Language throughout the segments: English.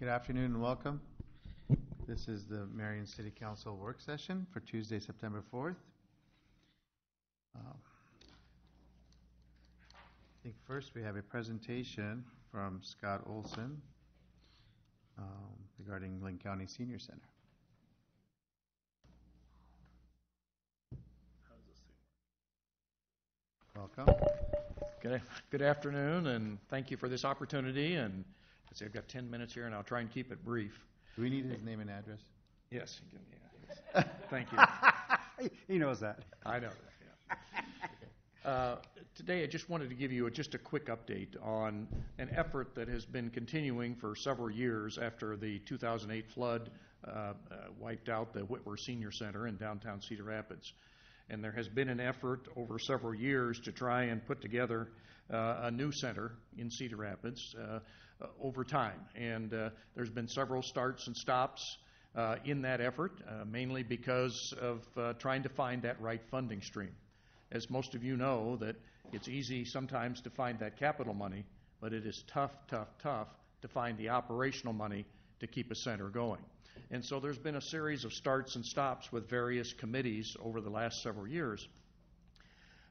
Good afternoon and welcome. This is the Marion City Council work session for Tuesday, September 4th. I think first we have a presentation from Scott Olson regarding Linn County Senior Center. Welcome. Good afternoon, and thank you for this opportunity. And let's see, I've got 10 minutes here, and I'll try and keep it brief. Do we need his name and address? Yes. Yeah. Thank you. He knows that. I know that, yeah. Today, I just wanted to give you just a quick update on an effort that has been continuing for several years after the 2008 flood wiped out the Whitwer Senior Center in downtown Cedar Rapids. And there has been an effort over several years to try and put together a new center in Cedar Rapids over time. And there's been several starts and stops in that effort, mainly because of trying to find that right funding stream. As most of you know, that it's easy sometimes to find that capital money, but it is tough to find the operational money to keep a center going. And so there's been a series of starts and stops with various committees over the last several years.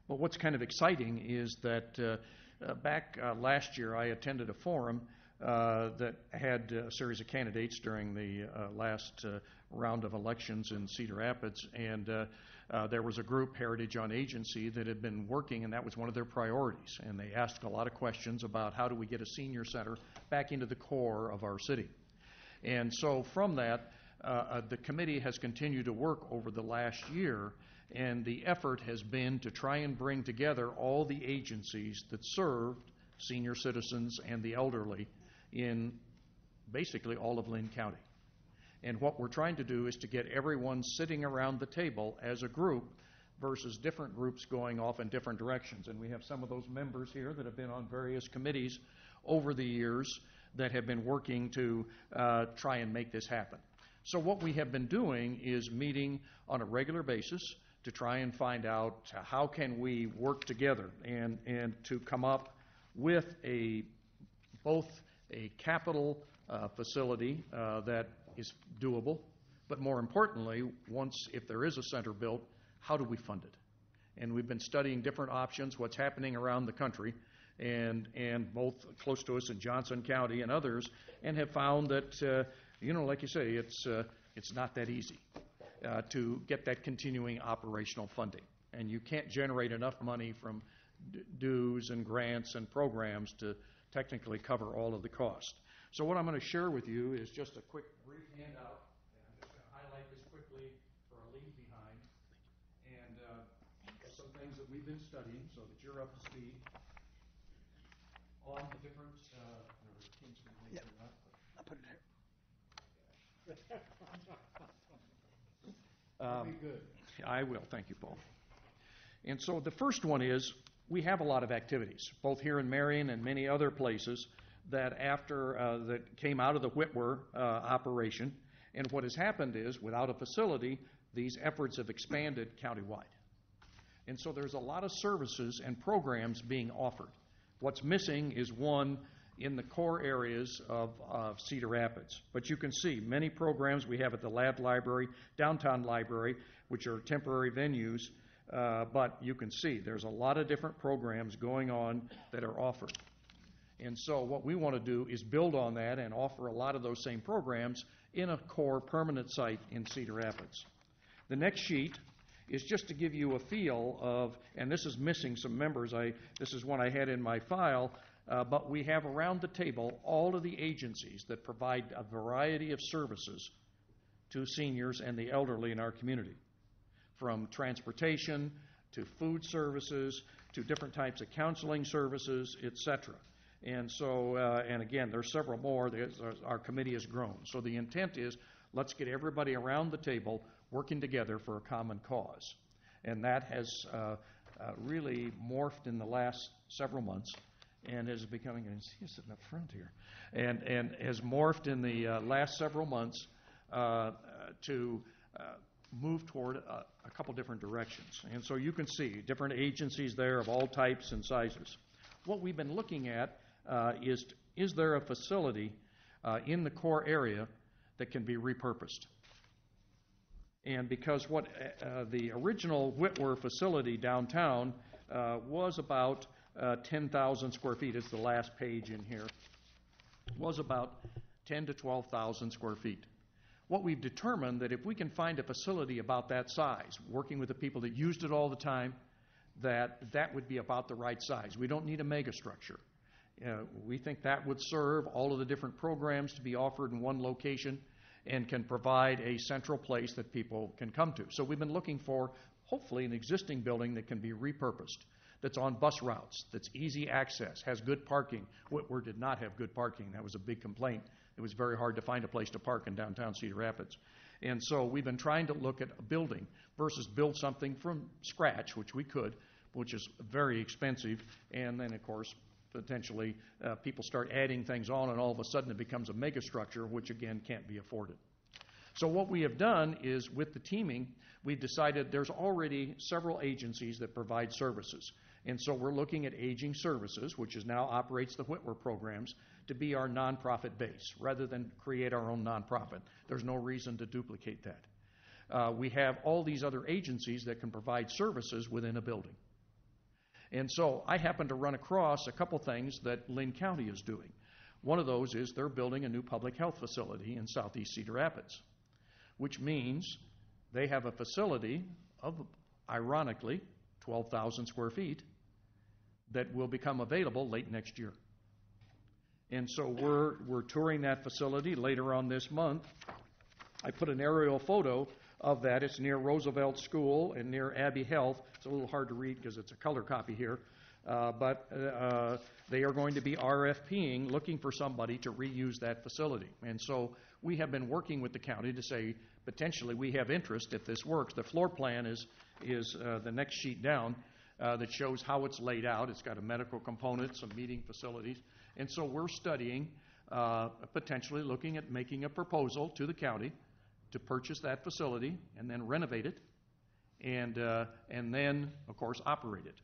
But what's kind of exciting is that back last year I attended a forum that had a series of candidates during the last round of elections in Cedar Rapids, and there was a group, Heritage on Agency, that had been working, and that was one of their priorities. And they asked a lot of questions about how do we get a senior center back into the core of our city. And so from that, the committee has continued to work over the last year, and the effort has been to try and bring together all the agencies that served senior citizens and the elderly in basically all of Linn County. And what we're trying to do is to get everyone sitting around the table as a group versus different groups going off in different directions. And we have some of those members here that have been on various committees over the years that have been working to try and make this happen. So what we have been doing is meeting on a regular basis to try and find out how can we work together and to come up with both a capital facility that is doable, but more importantly, if there is a center built, how do we fund it? And we've been studying different options, what's happening around the country, and both close to us in Johnson County and others, and have found that, like you say, it's not that easy to get that continuing operational funding. And you can't generate enough money from dues and grants and programs to technically cover all of the cost. So what I'm going to share with you is just a quick brief handout, and I'm just going to highlight this quickly for a leave behind, and some things that we've been studying so that you're up to speed on the different, Yep. I'll put it there. That'll be good. I will. Thank you, Paul. And so the first one is we have a lot of activities, both here in Marion and many other places, that that came out of the Whitwer operation. And what has happened is, without a facility, these efforts have expanded countywide. And so there's a lot of services and programs being offered. What's missing is one in the core areas of Cedar Rapids. But you can see many programs we have at the Lab Library, Downtown Library, which are temporary venues, but you can see there's a lot of different programs going on that are offered. And so what we want to do is build on that and offer a lot of those same programs in a core permanent site in Cedar Rapids. The next sheet is just to give you a feel of, and this is missing some members, this is one I had in my file, but we have around the table all of the agencies that provide a variety of services to seniors and the elderly in our community, from transportation to food services to different types of counseling services, etc. And so, and again, there's several more. Our committee has grown. So the intent is, let's get everybody around the table working together for a common cause. And that has really morphed in the last several months and is becoming, he's sitting up front here, and has morphed in the last several months to move toward a couple different directions. And so you can see different agencies there of all types and sizes. What we've been looking at is there a facility in the core area that can be repurposed. And because the original Whitwer facility downtown was about 10,000 square feet, it's the last page in here, was about 10 to 12,000 square feet. What we've determined that if we can find a facility about that size, working with the people that used it all the time, that would be about the right size. We don't need a mega structure. We think that would serve all of the different programs to be offered in one location and can provide a central place that people can come to. So we've been looking for, hopefully, an existing building that can be repurposed, that's on bus routes, that's easy access, has good parking. Whitwer did not have good parking. That was a big complaint. It was very hard to find a place to park in downtown Cedar Rapids. And so we've been trying to look at a building versus build something from scratch, which we could, which is very expensive, and then, of course, potentially people start adding things on, and all of a sudden it becomes a megastructure, which again can't be afforded. So what we have done is, with the teaming, we've decided there's already several agencies that provide services. And so we're looking at Aging Services, which is now operates the Whitwer programs, to be our nonprofit base, rather than create our own nonprofit. There's no reason to duplicate that. We have all these other agencies that can provide services within a building. And so I happen to run across a couple things that Lynn County is doing. One of those is they're building a new public health facility in southeast Cedar Rapids, which means they have a facility of, ironically, 12,000 square feet that will become available late next year. And so we're touring that facility later on this month. I put an aerial photo of that. It's near Roosevelt School and near Abbey Health. It's a little hard to read because it's a color copy here. But they are going to be RFPing, looking for somebody to reuse that facility. And so we have been working with the county to say, potentially, we have interest if this works. The floor plan is the next sheet down that shows how it's laid out. It's got a medical component, some meeting facilities. And so we're studying, potentially looking at making a proposal to the county to purchase that facility and then renovate it and then, of course, operate it.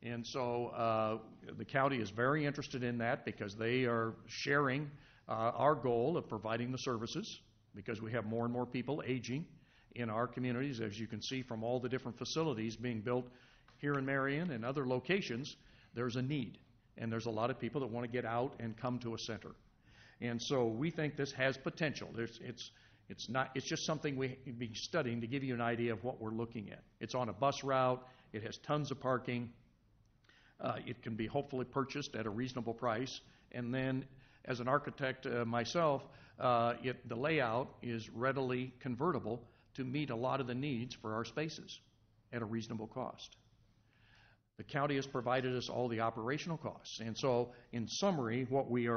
And so the county is very interested in that because they are sharing our goal of providing the services, because we have more and more people aging in our communities. As you can see from all the different facilities being built here in Marion and other locations, there's a need. And there's a lot of people that want to get out and come to a center. And so we think this has potential. It's just something we've been studying to give you an idea of what we're looking at. It's on a bus route. It has tons of parking. It can be hopefully purchased at a reasonable price. And then, as an architect myself, the layout is readily convertible to meet a lot of the needs for our spaces at a reasonable cost. The county has provided us all the operational costs. And so, in summary, what we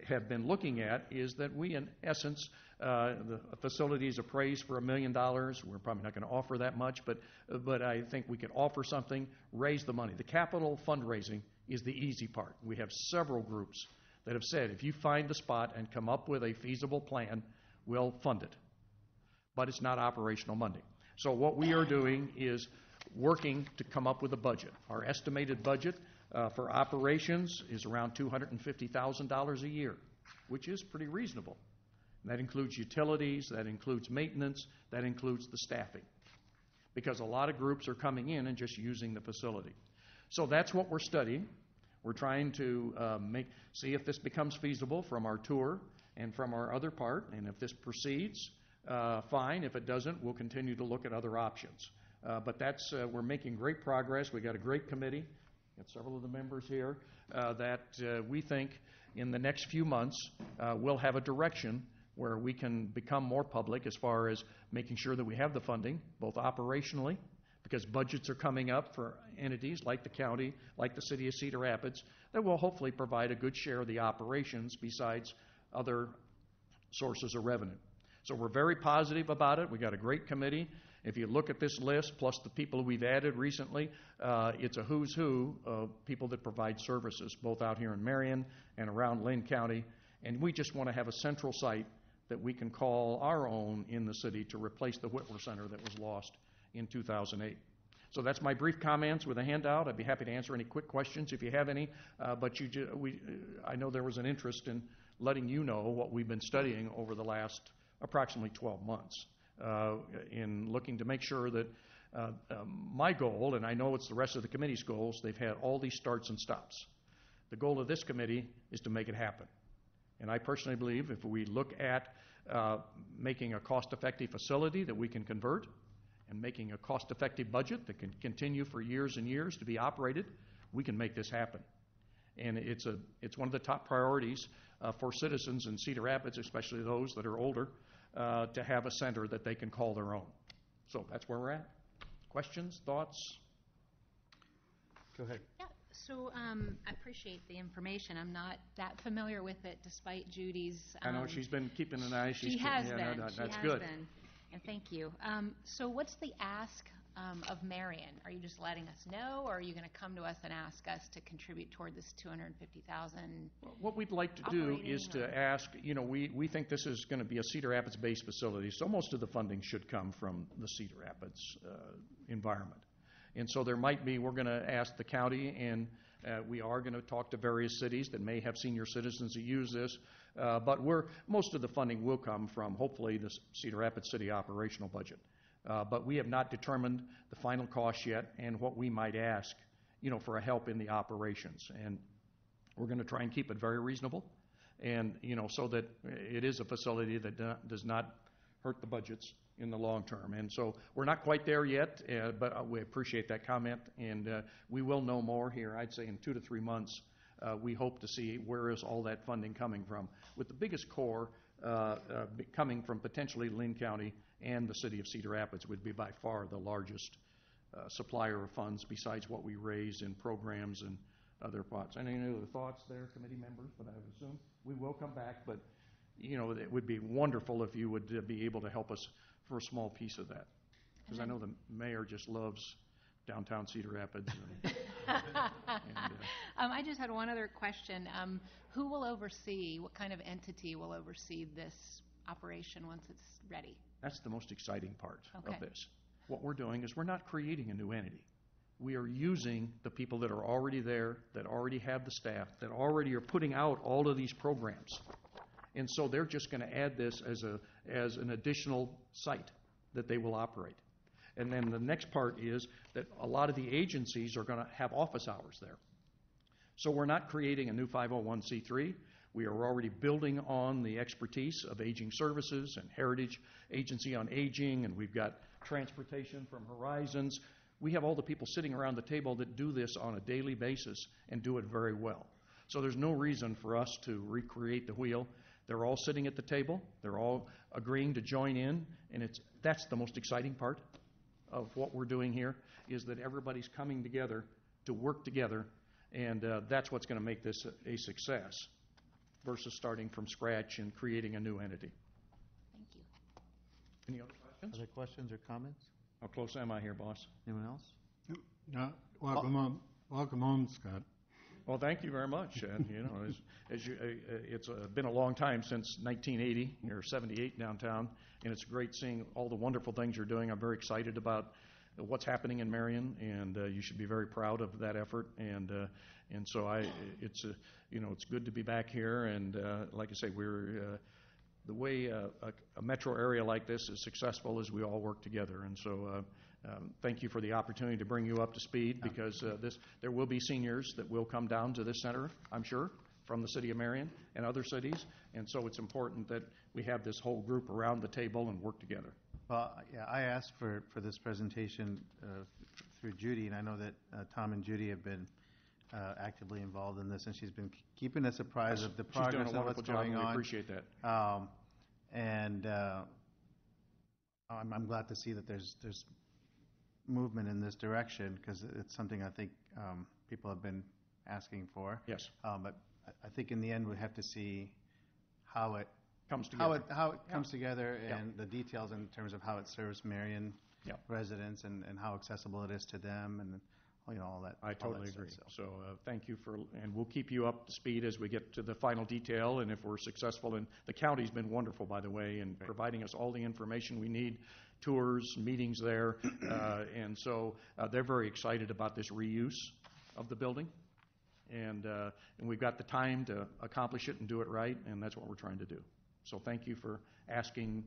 have been looking at is that we, in essence, the facility is appraised for $1 million. We're probably not going to offer that much, but I think we could offer something, raise the money. The capital fundraising is the easy part. We have several groups that have said, if you find a spot and come up with a feasible plan, we'll fund it. But it's not operational money. So what we are doing is working to come up with a budget. Our estimated budget for operations is around $250,000 a year, which is pretty reasonable. And that includes utilities, that includes maintenance, that includes the staffing, because a lot of groups are coming in and just using the facility. So that's what we're studying. We're trying to see if this becomes feasible from our tour and from our other part, and if this proceeds, fine. If it doesn't, we'll continue to look at other options. But we're making great progress. We got a great committee, got several of the members here, that we think in the next few months we'll have a direction where we can become more public as far as making sure that we have the funding, both operationally, because budgets are coming up for entities like the county, like the city of Cedar Rapids, that will hopefully provide a good share of the operations besides other sources of revenue. So we're very positive about it. We got a great committee. If you look at this list, plus the people we've added recently, it's a who's who of people that provide services, both out here in Marion and around Lynn County. And we just want to have a central site that we can call our own in the city to replace the Whitwer Center that was lost in 2008. So that's my brief comments with a handout. I'd be happy to answer any quick questions if you have any. But I know there was an interest in letting you know what we've been studying over the last approximately 12 months in looking to make sure that my goal, and I know it's the rest of the committee's goals, they've had all these starts and stops. The goal of this committee is to make it happen. And I personally believe if we look at making a cost-effective facility that we can convert and making a cost-effective budget that can continue for years and years to be operated, we can make this happen. And it's one of the top priorities for citizens in Cedar Rapids, especially those that are older, to have a center that they can call their own. So that's where we're at. Questions, thoughts? Go ahead. Yeah, so I appreciate the information. I'm not that familiar with it, despite Judy's. I know she's been keeping an eye. She has been. That's good. And thank you. So what's the ask of Marion? Are you just letting us know, or are you going to come to us and ask us to contribute toward this $250,000? What we'd like to do is to ask, we think this is going to be a Cedar Rapids-based facility, so most of the funding should come from the Cedar Rapids environment. And so we're going to ask the county, and we are going to talk to various cities that may have senior citizens that use this, but most of the funding will come from, hopefully, the Cedar Rapids City operational budget. But we have not determined the final cost yet and what we might ask, for a help in the operations. And we're going to try and keep it very reasonable, and so that it is a facility that does not hurt the budgets in the long term. And so we're not quite there yet, but we appreciate that comment, and we will know more here, I'd say in 2 to 3 months. We hope to see where is all that funding coming from, with the biggest core coming from potentially Linn County and the city of Cedar Rapids would be by far the largest supplier of funds besides what we raise in programs and other pots. Any other thoughts there, committee members? But I would assume we will come back, but it would be wonderful if you would be able to help us for a small piece of that, because I know the mayor just loves downtown Cedar Rapids. I just had one other question. Who will oversee, what kind of entity will oversee this operation once it's ready? That's the most exciting part of this. What we're doing is we're not creating a new entity. We are using the people that are already there, that already have the staff, that already are putting out all of these programs. And so they're just going to add this as an additional site that they will operate. And then the next part is that a lot of the agencies are going to have office hours there. So we're not creating a new 501c3. We are already building on the expertise of Aging Services and Heritage Agency on Aging, and we've got transportation from Horizons. We have all the people sitting around the table that do this on a daily basis and do it very well. So there's no reason for us to recreate the wheel. They're all sitting at the table. They're all agreeing to join in, and that's the most exciting part of what we're doing here, is that everybody's coming together to work together, and that's what's going to make this a success versus starting from scratch and creating a new entity. Thank you. Any other questions? Other questions or comments? How close am I here, boss? Anyone else? Welcome home, Scott. Well, thank you very much. And it's been a long time since 1980 or 78 downtown, and it's great seeing all the wonderful things you're doing. I'm very excited about what's happening in Marion, and you should be very proud of that effort. And so it's good to be back here. And like I say, the way a metro area like this is successful is we all work together. And so thank you for the opportunity to bring you up to speed, because there will be seniors that will come down to this center, I'm sure, from the city of Marion and other cities. And so it's important that we have this whole group around the table and work together. Well, yeah, I asked for this presentation through Judy, and I know that Tom and Judy have been actively involved in this, and she's been keeping us apprised of the progress and what's going on. We appreciate that. And I'm glad to see that there's movement in this direction, because it's something I think people have been asking for. Yes. But I think in the end we have to see how it comes together. How it comes together, and the details in terms of how it serves Marion residents and how accessible it is to them, and all that. I totally agree. So thank you and we'll keep you up to speed as we get to the final detail, and if we're successful. And the county's been wonderful, by the way, in providing us all the information we need, tours, meetings there, and so they're very excited about this reuse of the building. And we've got the time to accomplish it and do it right, and that's what we're trying to do. So thank you for asking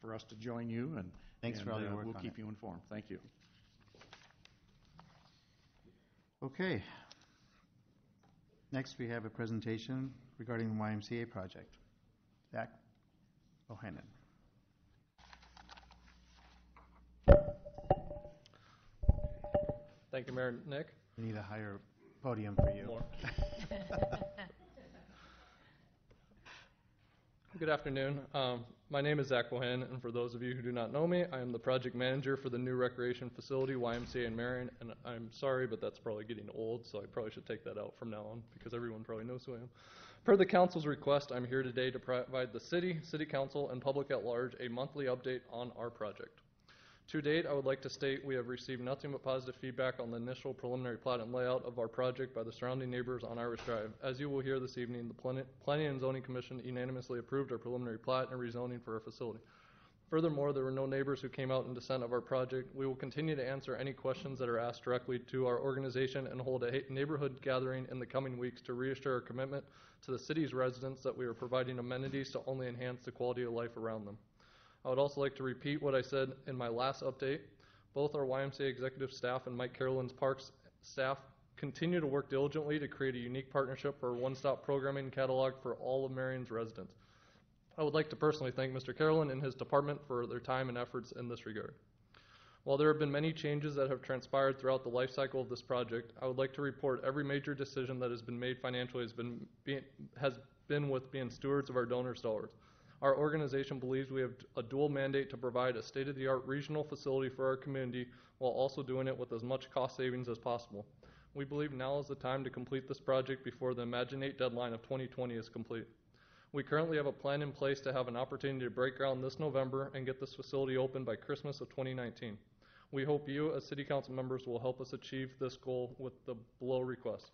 for us to join you, and Thanks for all your work we'll on keep it. you informed. Thank you. Okay. Next, we have a presentation regarding the YMCA project. Zach Bohannon. Thank you, Mayor Nick. We need a higher podium for you. More. Good afternoon. My name is Zach Bohan, and for those of you who do not know me, I am the project manager for the new recreation facility, YMCA in Marion, and I'm sorry, but that's probably getting old, so I probably should take that out from now on, because everyone probably knows who I am. Per the council's request, I'm here today to provide the city council, and public at large a monthly update on our project. To date, I would like to state we have received nothing but positive feedback on the initial preliminary plat and layout of our project by the surrounding neighbors on Irish Drive. As you will hear this evening, the Planning and Zoning Commission unanimously approved our preliminary plat and rezoning for our facility. Furthermore, there were no neighbors who came out in dissent of our project. We will continue to answer any questions that are asked directly to our organization and hold a neighborhood gathering in the coming weeks to reassure our commitment to the city's residents that we are providing amenities to only enhance the quality of life around them. I would also like to repeat what I said in my last update. Both our YMCA executive staff and Mike Carolyn's Parks staff continue to work diligently to create a unique partnership for a one-stop programming catalog for all of Marion's residents. I would like to personally thank Mr. Carolyn and his department for their time and efforts in this regard. While there have been many changes that have transpired throughout the life cycle of this project, I would like to report every major decision that has been made financially has been with being stewards of our donors' dollars. Our organization believes we have a dual mandate to provide a state-of-the-art regional facility for our community while also doing it with as much cost savings as possible. We believe now is the time to complete this project before the Imaginate deadline of 2020 is complete. We currently have a plan in place to have an opportunity to break ground this November and get this facility open by Christmas of 2019. We hope you, as City Council members, will help us achieve this goal with the below requests.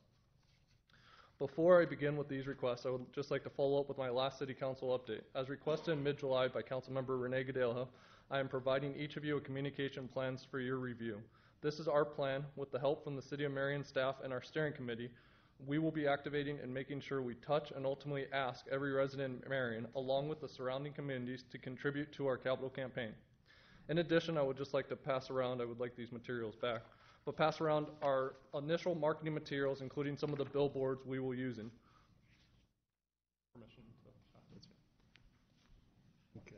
Before I begin with these requests, I would just like to follow up with my last City Council update. As requested in mid-July by Councilmember Renee Godelha, I am providing each of you a communication plans for your review. This is our plan. With the help from the City of Marion staff and our steering committee, we will be activating and making sure we touch and ultimately ask every resident in Marion, along with the surrounding communities, to contribute to our capital campaign. In addition, I would just like to pass around, I would like these materials back, but pass around our initial marketing materials, including some of the billboards we will use in. Okay.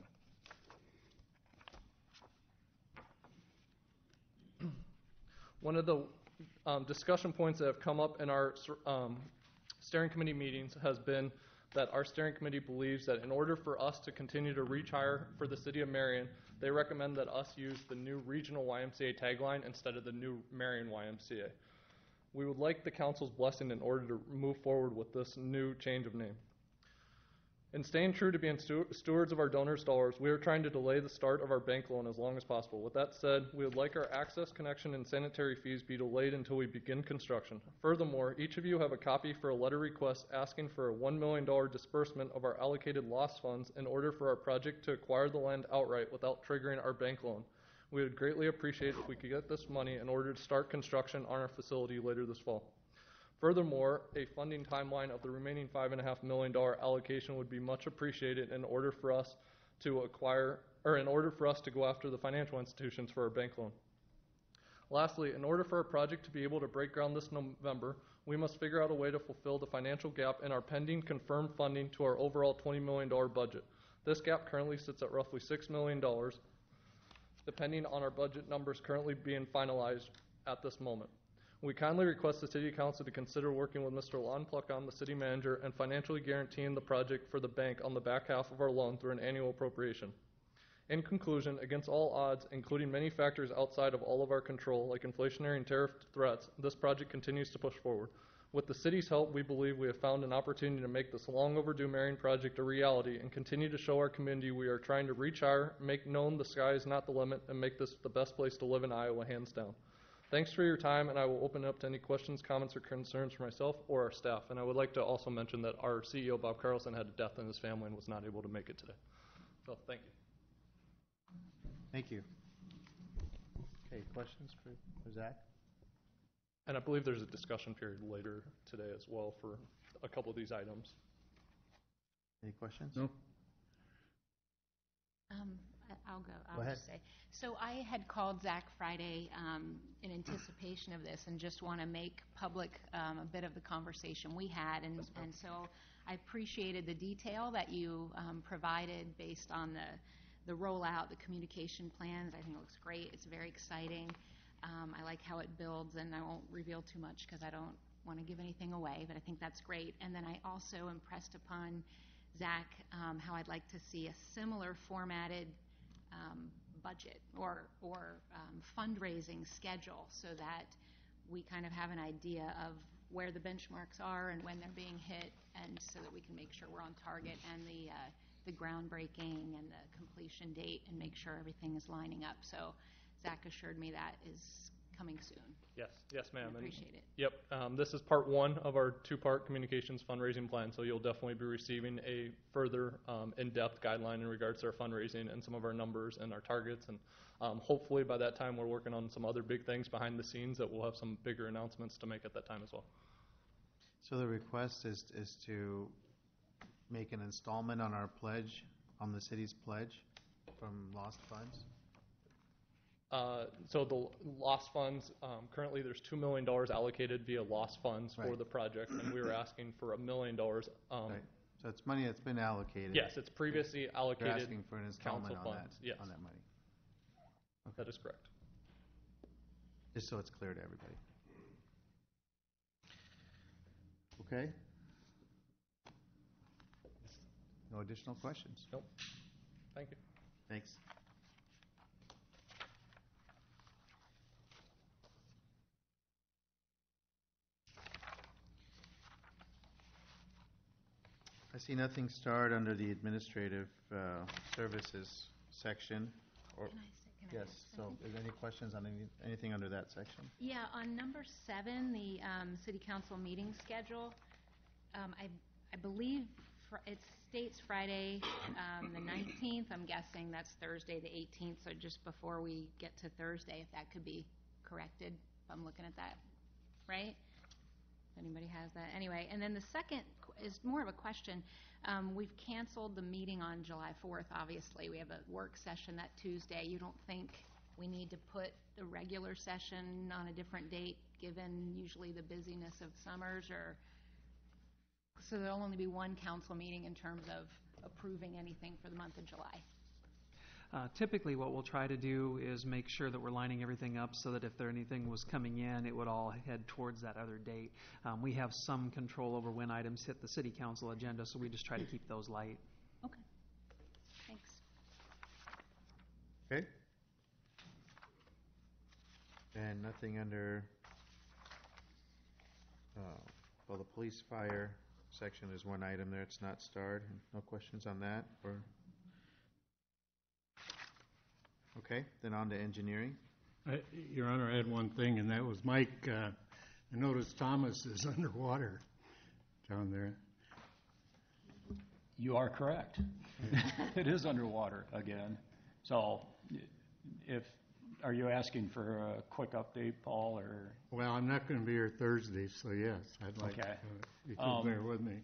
One of the discussion points that have come up in our steering committee meetings has been that our steering committee believes that in order for us to continue to reach higher for the City of Marion, they recommend that us use the new regional YMCA tagline instead of the new Marion YMCA. We would like the council's blessing in order to move forward with this new change of name. In staying true to being stewards of our donors' dollars, we are trying to delay the start of our bank loan as long as possible. With that said, we would like our access, connection, and sanitary fees be delayed until we begin construction. Furthermore, each of you have a copy for a letter request asking for a $1 million disbursement of our allocated loss funds in order for our project to acquire the land outright without triggering our bank loan. We would greatly appreciate if we could get this money in order to start construction on our facility later this fall. Furthermore, a funding timeline of the remaining $5.5 million allocation would be much appreciated in order for us to go after the financial institutions for our bank loan. Lastly, in order for our project to be able to break ground this November, we must figure out a way to fulfill the financial gap in our pending confirmed funding to our overall $20 million budget. This gap currently sits at roughly $6 million, depending on our budget numbers currently being finalized at this moment. We kindly request the City Council to consider working with Mr. Lon Pluckon, the City Manager, and financially guaranteeing the project for the bank on the back half of our loan through an annual appropriation. In conclusion, against all odds, including many factors outside of all of our control, like inflationary and tariff threats, this project continues to push forward. With the City's help, we believe we have found an opportunity to make this long overdue Marion project a reality and continue to show our community we are trying to reach higher, make known the sky is not the limit, and make this the best place to live in Iowa, hands down. Thanks for your time, and I will open it up to any questions, comments, or concerns for myself or our staff. And I would like to also mention that our CEO, Bob Carlson, had a death in his family and was not able to make it today. So, thank you. Thank you. Okay, questions for Zach? And I believe there's a discussion period later today as well for a couple of these items. Any questions? No. I'll go. Go ahead. Just say. So I had called Zach Friday in anticipation of this and just want to make public a bit of the conversation we had. And so I appreciated the detail that you provided based on the rollout, the communication plans. I think it looks great. It's very exciting. I like how it builds, and I won't reveal too much because I don't want to give anything away, but I think that's great. And then I also impressed upon Zach how I'd like to see a similar formatted budget or fundraising schedule so that we kind of have an idea of where the benchmarks are and when they're being hit, and so that we can make sure we're on target, and the groundbreaking and the completion date, and make sure everything is lining up. So Zach assured me that is coming soon. Yes, ma'am. I appreciate it. Yep. This is part one of our two-part communications fundraising plan, so you'll definitely be receiving a further in-depth guideline in regards to our fundraising and some of our numbers and our targets. And hopefully by that time, we're working on some other big things behind the scenes that we'll have some bigger announcements to make at that time as well. So the request is to make an installment on our pledge, on the city's pledge from lost funds? So the lost funds, currently there's $2 million allocated via lost funds for Right. the project, and we were asking for $1 million. Right. So it's money that's been allocated. Yes, it's previously You're allocated asking for an installment council on funds. Yes, on that money. that is correct. Just so it's clear to everybody. Okay? No additional questions? Nope. Thank you. Thanks. I see nothing starred under the administrative services section. Or Can I yes. ask So, something? is there any questions on anything under that section? Yeah, on number 7, the city council meeting schedule, I believe it states Friday, the 19th. I'm guessing that's Thursday, the 18th, so just before we get to Thursday, if that could be corrected, if I'm looking at that, right? If anybody has that. Anyway, and then the second is more of a question. We've canceled the meeting on July 4th, obviously. We have a work session that Tuesday. You don't think we need to put the regular session on a different date, given usually the busyness of summers, or so there'll only be one council meeting in terms of approving anything for the month of July? Typically, what we'll try to do is make sure that we're lining everything up so that if there anything was coming in, it would all head towards that other date. We have some control over when items hit the city council agenda, so we just try to keep those light. Okay. Thanks. Okay. And nothing under, well, the police fire section is one item there. It's not starred. No questions on that? Or okay, then on to engineering. Your Honor, I had one thing, and that was Mike. I noticed Thomas is underwater down there. You are correct. It is underwater again. So are you asking for a quick update, Paul, or? Well, I'm not going to be here Thursday, so yes, I'd like Okay. you could bear with me.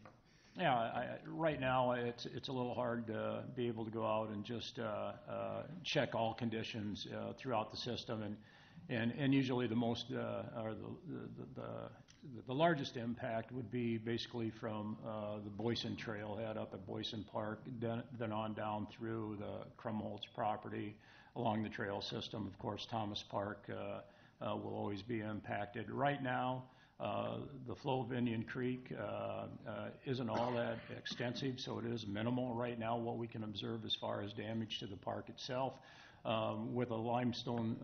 Yeah, right now it's a little hard to be able to go out and just check all conditions throughout the system, and usually the most or the largest impact would be basically from the Boyson Trailhead up at Boyson Park, then on down through the Krumholtz property along the trail system. Of course, Thomas Park will always be impacted. Right now, the flow of Indian Creek isn't all that extensive, so it is minimal right now what we can observe as far as damage to the park itself. With a limestone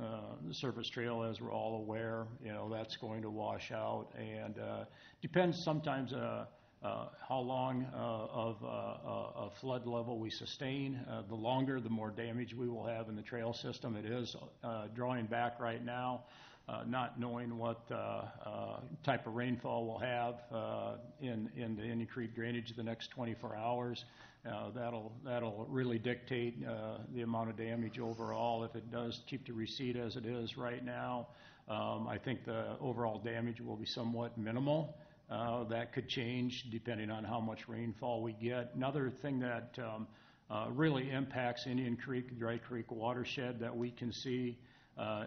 surface trail, as we're all aware, that's going to wash out, and depends sometimes how long of a flood level we sustain. The longer, the more damage we will have in the trail system. It is drawing back right now. Not knowing what type of rainfall we'll have in the Indian Creek drainage the next 24 hours. That'll really dictate the amount of damage overall. If it does keep to recede as it is right now, I think the overall damage will be somewhat minimal. That could change depending on how much rainfall we get. Another thing that really impacts Indian Creek, Dry Creek watershed that we can see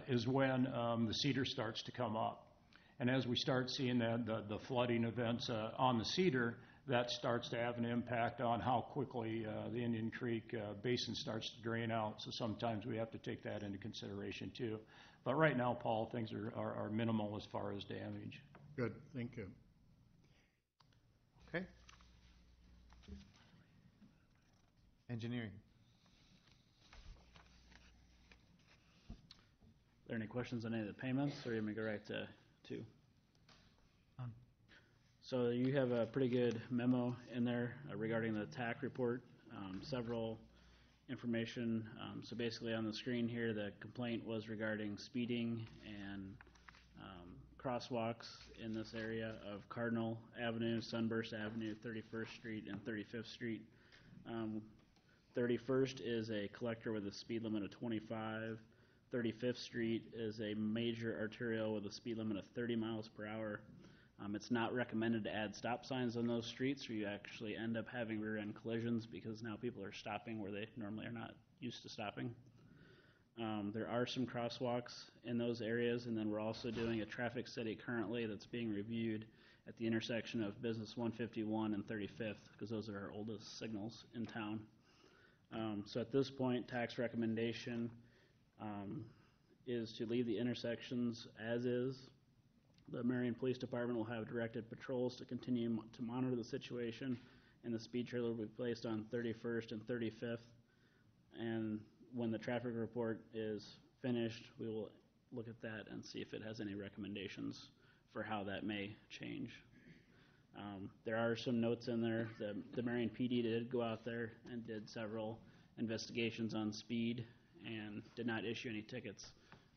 is when the cedar starts to come up. And as we start seeing the flooding events on the cedar, that starts to have an impact on how quickly the Indian Creek basin starts to drain out. So sometimes we have to take that into consideration too. But right now, Paul, things are minimal as far as damage. Good, thank you. Okay. Engineering. Are there any questions on any of the payments, or you may go right to two? So you have a pretty good memo in there regarding the TAC report, several information. So basically on the screen here, the complaint was regarding speeding and crosswalks in this area of Cardinal Avenue, Sunburst Avenue, 31st Street, and 35th Street. 31st is a collector with a speed limit of 25. 35th Street is a major arterial with a speed limit of 30 miles per hour. It's not recommended to add stop signs on those streets, or you actually end up having rear-end collisions because now people are stopping where they normally are not used to stopping. There are some crosswalks in those areas, and then we're also doing a traffic study currently that's being reviewed at the intersection of Business 151 and 35th, because those are our oldest signals in town. So at this point, TAC's recommendation is to leave the intersections as is. The Marion Police Department will have directed patrols to continue to monitor the situation, and the speed trailer will be placed on 31st and 35th. And when the traffic report is finished, we will look at that and see if it has any recommendations for how that may change. There are some notes in there. The Marion PD did go out there and did several investigations on speed and did not issue any tickets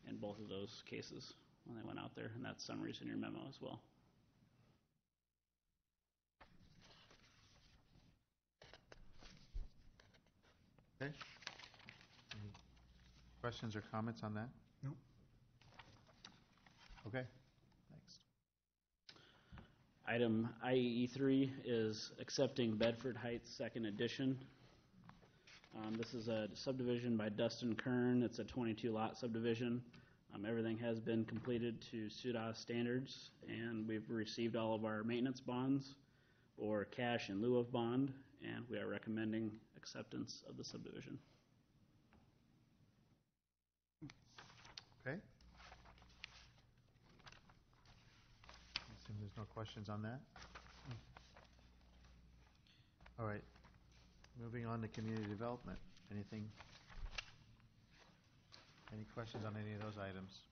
in both of those cases when they went out there, and that's summaries in your memo as well. Okay. Any questions or comments on that? No. Okay. Next. Item IEE3 is accepting Bedford Heights Second Edition. This is a subdivision by Dustin Kern. It's a 22-lot subdivision. Everything has been completed to SUDA standards, and we've received all of our maintenance bonds or cash in lieu of bond, and we are recommending acceptance of the subdivision. Okay. I assume there's no questions on that? All right. Moving on to community development. Anything? Any questions on any of those items?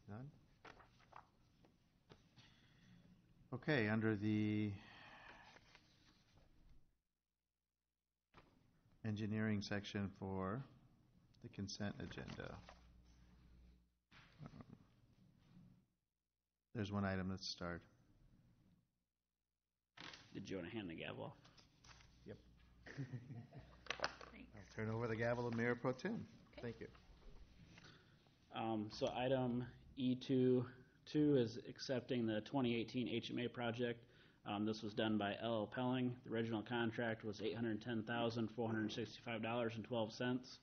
None? Okay, under the engineering section for the consent agenda, there's one item. Let's start. Did you want to hand the gavel off? Yep. I'll turn over the gavel to Mayor Pro Tem. Okay. Thank you. So item E2 is accepting the 2018 HMA project. This was done by L.L. Pelling. The original contract was $810,465.12.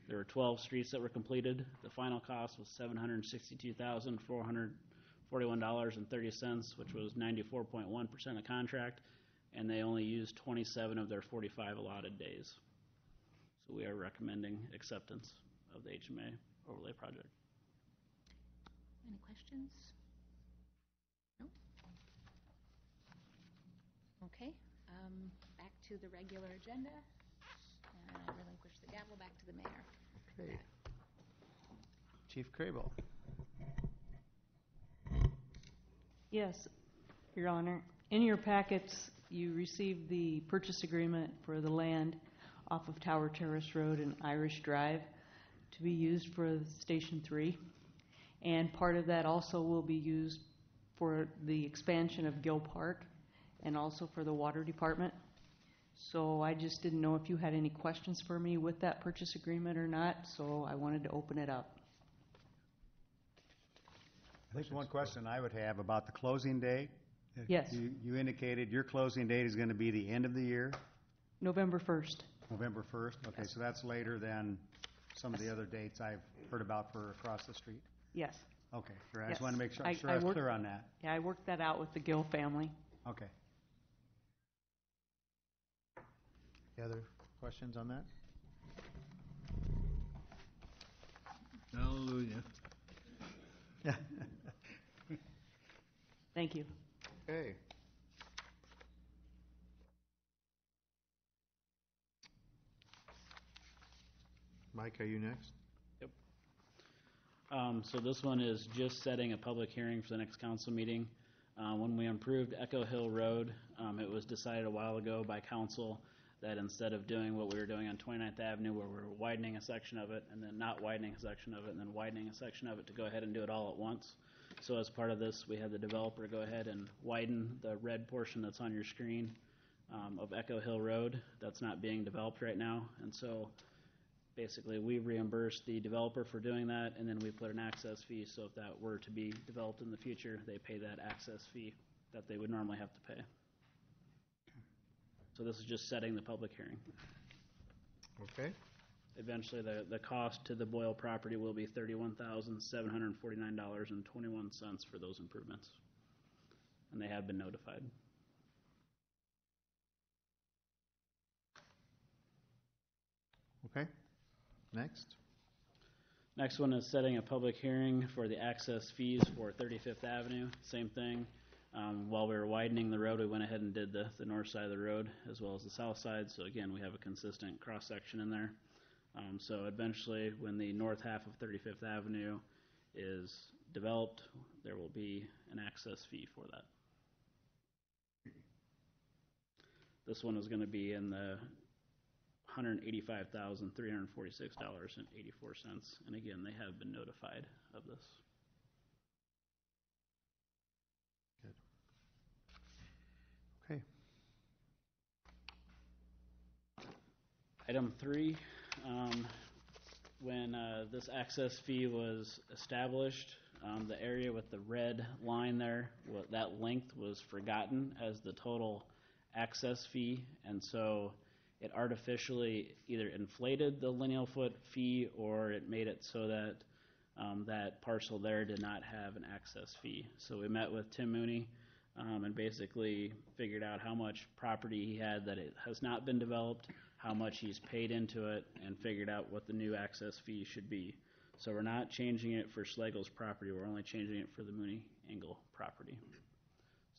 There were 12 streets that were completed. The final cost was $762,441.30, which was 94.1% of contract, and they only used 27 of their 45 allotted days. So we are recommending acceptance of the HMA overlay project. Any questions? No? Okay, back to the regular agenda, and I relinquish the gavel back to the mayor. Okay. Chief Crable. Yes, Your Honor. In your packets, you received the purchase agreement for the land off of Tower Terrace Road and Irish Drive to be used for Station 3. And part of that also will be used for the expansion of Gill Park and also for the water department. So I just didn't know if you had any questions for me with that purchase agreement or not, so I wanted to open it up. There's one question I would have about the closing date. Yes, You indicated your closing date is going to be the end of the year, November 1st. November 1st? Okay, so that's later than some of the other dates I've heard about for across the street. Yes. Okay, sure. I just Yes. want to make sure I I was worked- clear on that. Yeah, I worked that out with the Gill family. Okay. Any other questions on that? Hallelujah. Thank you. Okay. Mike, are you next? So this one is just setting a public hearing for the next council meeting. When we improved Echo Hill Road, it was decided a while ago by council that instead of doing what we were doing on 29th Avenue, where we were widening a section of it, and then not widening a section of it, and then widening a section of it, to go ahead and do it all at once. So as part of this, we had the developer go ahead and widen the red portion that's on your screen of Echo Hill Road. That's not being developed right now, and so basically, we reimburse the developer for doing that, and then we put an access fee, so if that were to be developed in the future, they pay that access fee that they would normally have to pay. So this is just setting the public hearing. Okay. Eventually, the cost to the Boyle property will be $31,749.21 for those improvements, and they have been notified. Okay. Next. Next one is setting a public hearing for the access fees for 35th Avenue. Same thing. While we were widening the road, we went ahead and did the north side of the road as well as the south side. So again, we have a consistent cross-section in there. So eventually, when the north half of 35th Avenue is developed, there will be an access fee for that. This one is going to be in the $185,346.84, and again, they have been notified of this. Good. Okay. Item 3, when this access fee was established, the area with the red line there, that length was forgotten as the total access fee, and so it artificially either inflated the lineal foot fee or it made it so that that parcel there did not have an access fee. So we met with Tim Mooney and basically figured out how much property he had that it has not been developed, how much he's paid into it, and figured out what the new access fee should be. So we're not changing it for Schlegel's property, we're only changing it for the Mooney Engel property.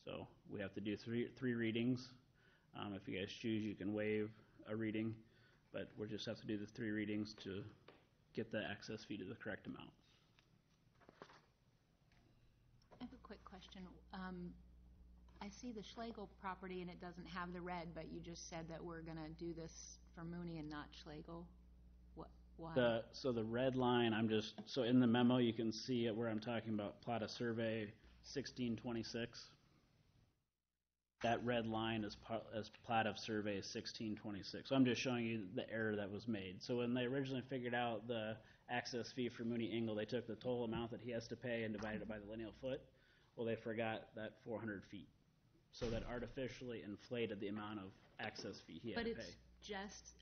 So we have to do three readings. If you guys choose, you can waive a reading, but we'll just have to do the 3 readings to get the access fee to the correct amount. I have a quick question. I see the Schlegel property and it doesn't have the red, but you just said that we're going to do this for Mooney and not Schlegel. Why? So the red line, so in the memo you can see it where I'm talking about plot of survey 1626. That red line is plat of survey 1626. So I'm just showing you the error that was made. So when they originally figured out the access fee for Mooney Engel, they took the total amount that he has to pay and divided it by the lineal foot. Well, they forgot that 400 feet. So that artificially inflated the amount of access fee he had to pay. But it's just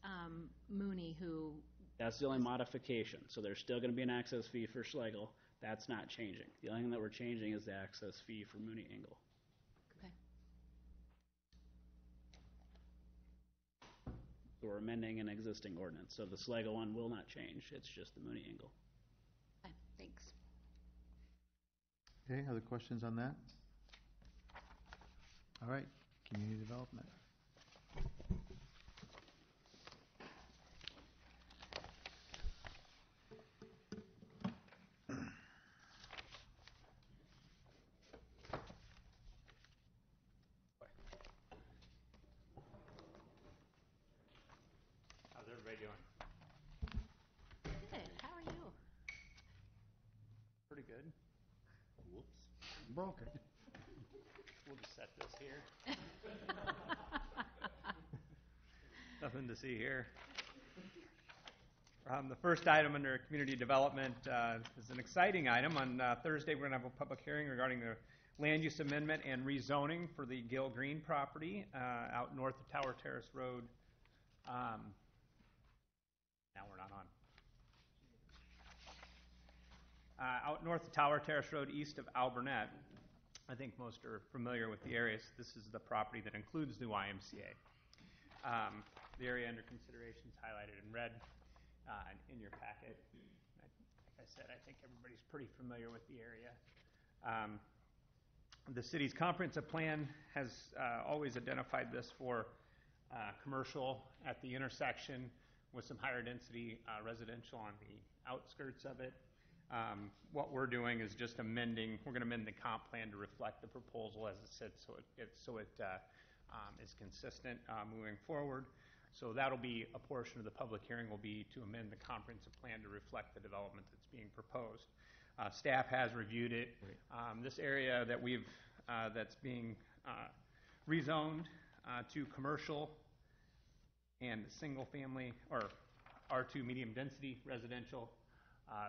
Mooney who... That's the only modification. So there's still going to be an access fee for Schlegel. That's not changing. The only thing that we're changing is the access fee for Mooney Engel. Okay. So we're amending an existing ordinance. So the Schlegel one will not change. It's just the Mooney Engel. Okay, thanks. Okay, other questions on that? All right, community development. How's everybody doing? Good. How are you? Pretty good. Whoops. Broke it. We'll just set this here. Nothing to see here. The first item under community development is an exciting item. On Thursday, we're going to have a public hearing regarding the land use amendment and rezoning for the Gill Green property out north of Tower Terrace Road. Now we're not on. Out north of Tower Terrace Road, east of Alburnett. I think most are familiar with the area. So this is the property that includes the YMCA. The area under consideration is highlighted in red in your packet. Like I said, I think everybody's pretty familiar with the area. The city's comprehensive plan has always identified this for commercial at the intersection with some higher density residential on the outskirts of it. What we're doing is just amending. We're going to amend the comp plan to reflect the proposal as it sits, so it is consistent moving forward. So that'll be a portion of the public hearing will be to amend the comprehensive plan to reflect the development that's being proposed. Staff has reviewed it. This area that that's being rezoned to commercial and single family or R2 medium density residential,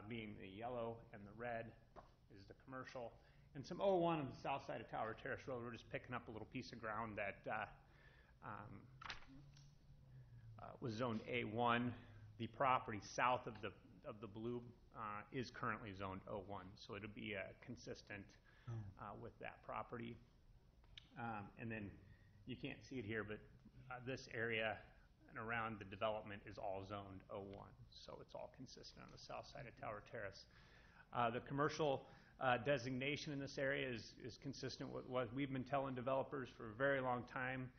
being the yellow and the red is the commercial. And some O1 on the south side of Tower Terrace Road. We're just picking up a little piece of ground that was zoned A1. The property south of the blue is currently zoned O1, so it'll be consistent with that property. And then you can't see it here, but this area and around the development is all zoned O1, so it's all consistent on the south side of Tower Terrace. The commercial designation in this area is consistent with what we've been telling developers for a very long time,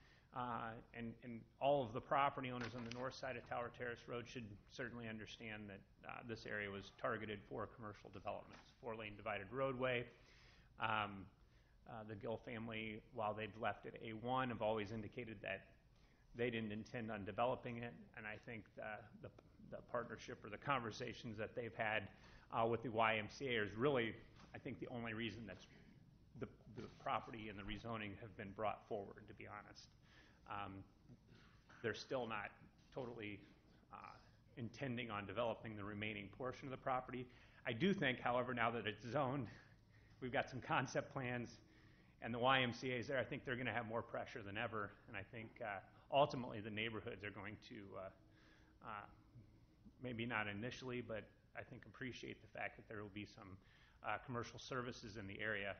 and all of the property owners on the north side of Tower Terrace Road should certainly understand that this area was targeted for commercial developments, 4-lane divided roadway. The Gill family, while they've left it A1, have always indicated that they didn't intend on developing it, and I think the partnership or the conversations that they've had with the YMCA is really, I think, the only reason that's the property and the rezoning have been brought forward, to be honest. They're still not totally intending on developing the remaining portion of the property. I do think, however, now that it's zoned, we've got some concept plans, and the YMCA is there. I think they're going to have more pressure than ever, and I think ultimately the neighborhoods are going to, maybe not initially, but I think appreciate the fact that there will be some commercial services in the area.